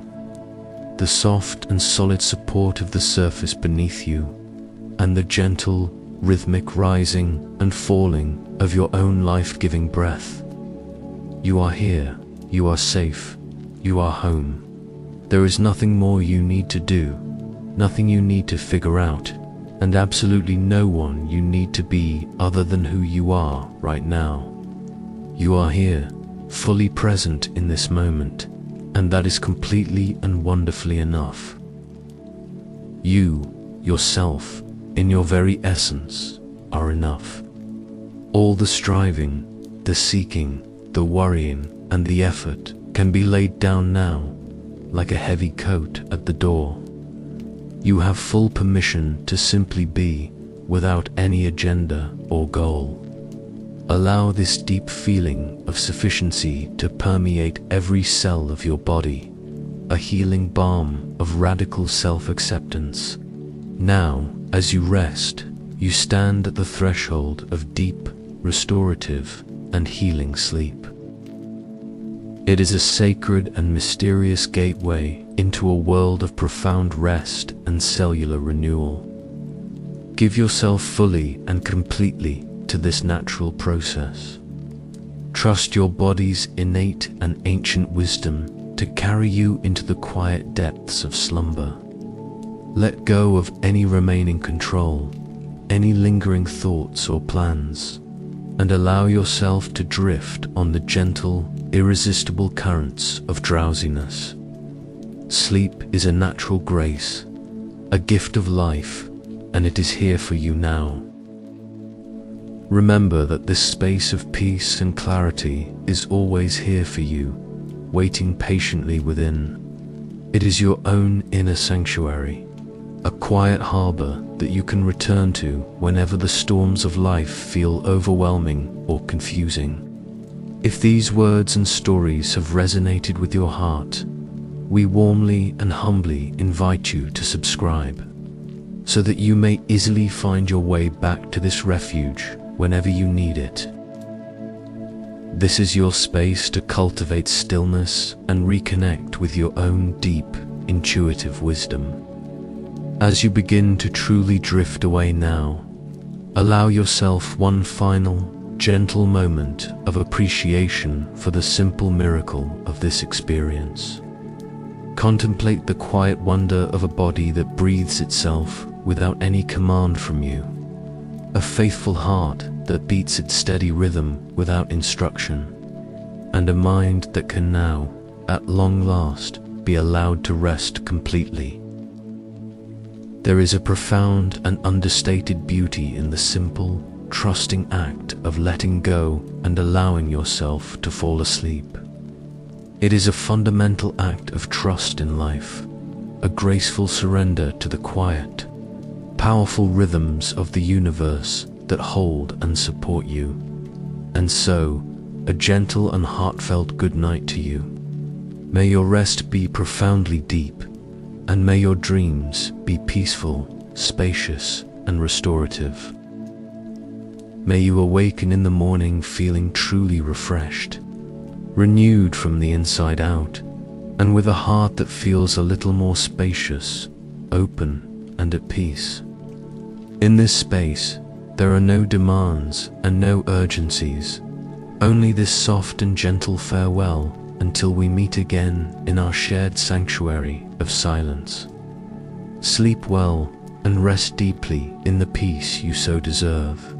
Speaker 1: the soft and solid support of the surface beneath you, and the gentle, rhythmic rising and falling of your own life-giving breath. You are here, you are safe, you are home. There is nothing more you need to do, nothing you need to figure out, and absolutely no one you need to be other than who you are right now. You are here, fully present in this moment, and that is completely and wonderfully enough. You, yourself, in your very essence, are enough. All the striving, the seeking, the worrying, and the effort can be laid down now, like a heavy coat at the door. You have full permission to simply be, without any agenda or goal. Allow this deep feeling of sufficiency to permeate every cell of your body, a healing balm of radical self-acceptance. Now, as you rest, you stand at the threshold of deep, restorative, and healing sleep. It is a sacred and mysterious gateway into a world of profound rest and cellular renewal. Give yourself fully and completely to this natural process. Trust your body's innate and ancient wisdom to carry you into the quiet depths of slumber. Let go of any remaining control, any lingering thoughts or plans, and allow yourself to drift on the gentle, irresistible currents of drowsiness. Sleep is a natural grace, a gift of life, and it is here for you now. Remember that this space of peace and clarity is always here for you, waiting patiently within. It is your own inner sanctuary, a quiet harbor that you can return to whenever the storms of life feel overwhelming or confusing. If these words and stories have resonated with your heart, we warmly and humbly invite you to subscribe, so that you may easily find your way back to this refuge whenever you need it. This is your space to cultivate stillness and reconnect with your own deep, intuitive wisdom. As you begin to truly drift away now, allow yourself one final, gentle moment of appreciation for the simple miracle of this experience. Contemplate the quiet wonder of a body that breathes itself without any command from you, a faithful heart that beats its steady rhythm without instruction, and a mind that can now, at long last, be allowed to rest completely. There is a profound and understated beauty in the simple, trusting act of letting go and allowing yourself to fall asleep. It is a fundamental act of trust in life, a graceful surrender to the quiet, powerful rhythms of the universe that hold and support you. And so, a gentle and heartfelt good night to you. May your rest be profoundly deep, and may your dreams be peaceful, spacious, and restorative. May you awaken in the morning feeling truly refreshed, renewed from the inside out, and with a heart that feels a little more spacious, open, and at peace. In this space, there are no demands and no urgencies, only this soft and gentle farewell until we meet again in our shared sanctuary of silence. Sleep well and rest deeply in the peace you so deserve.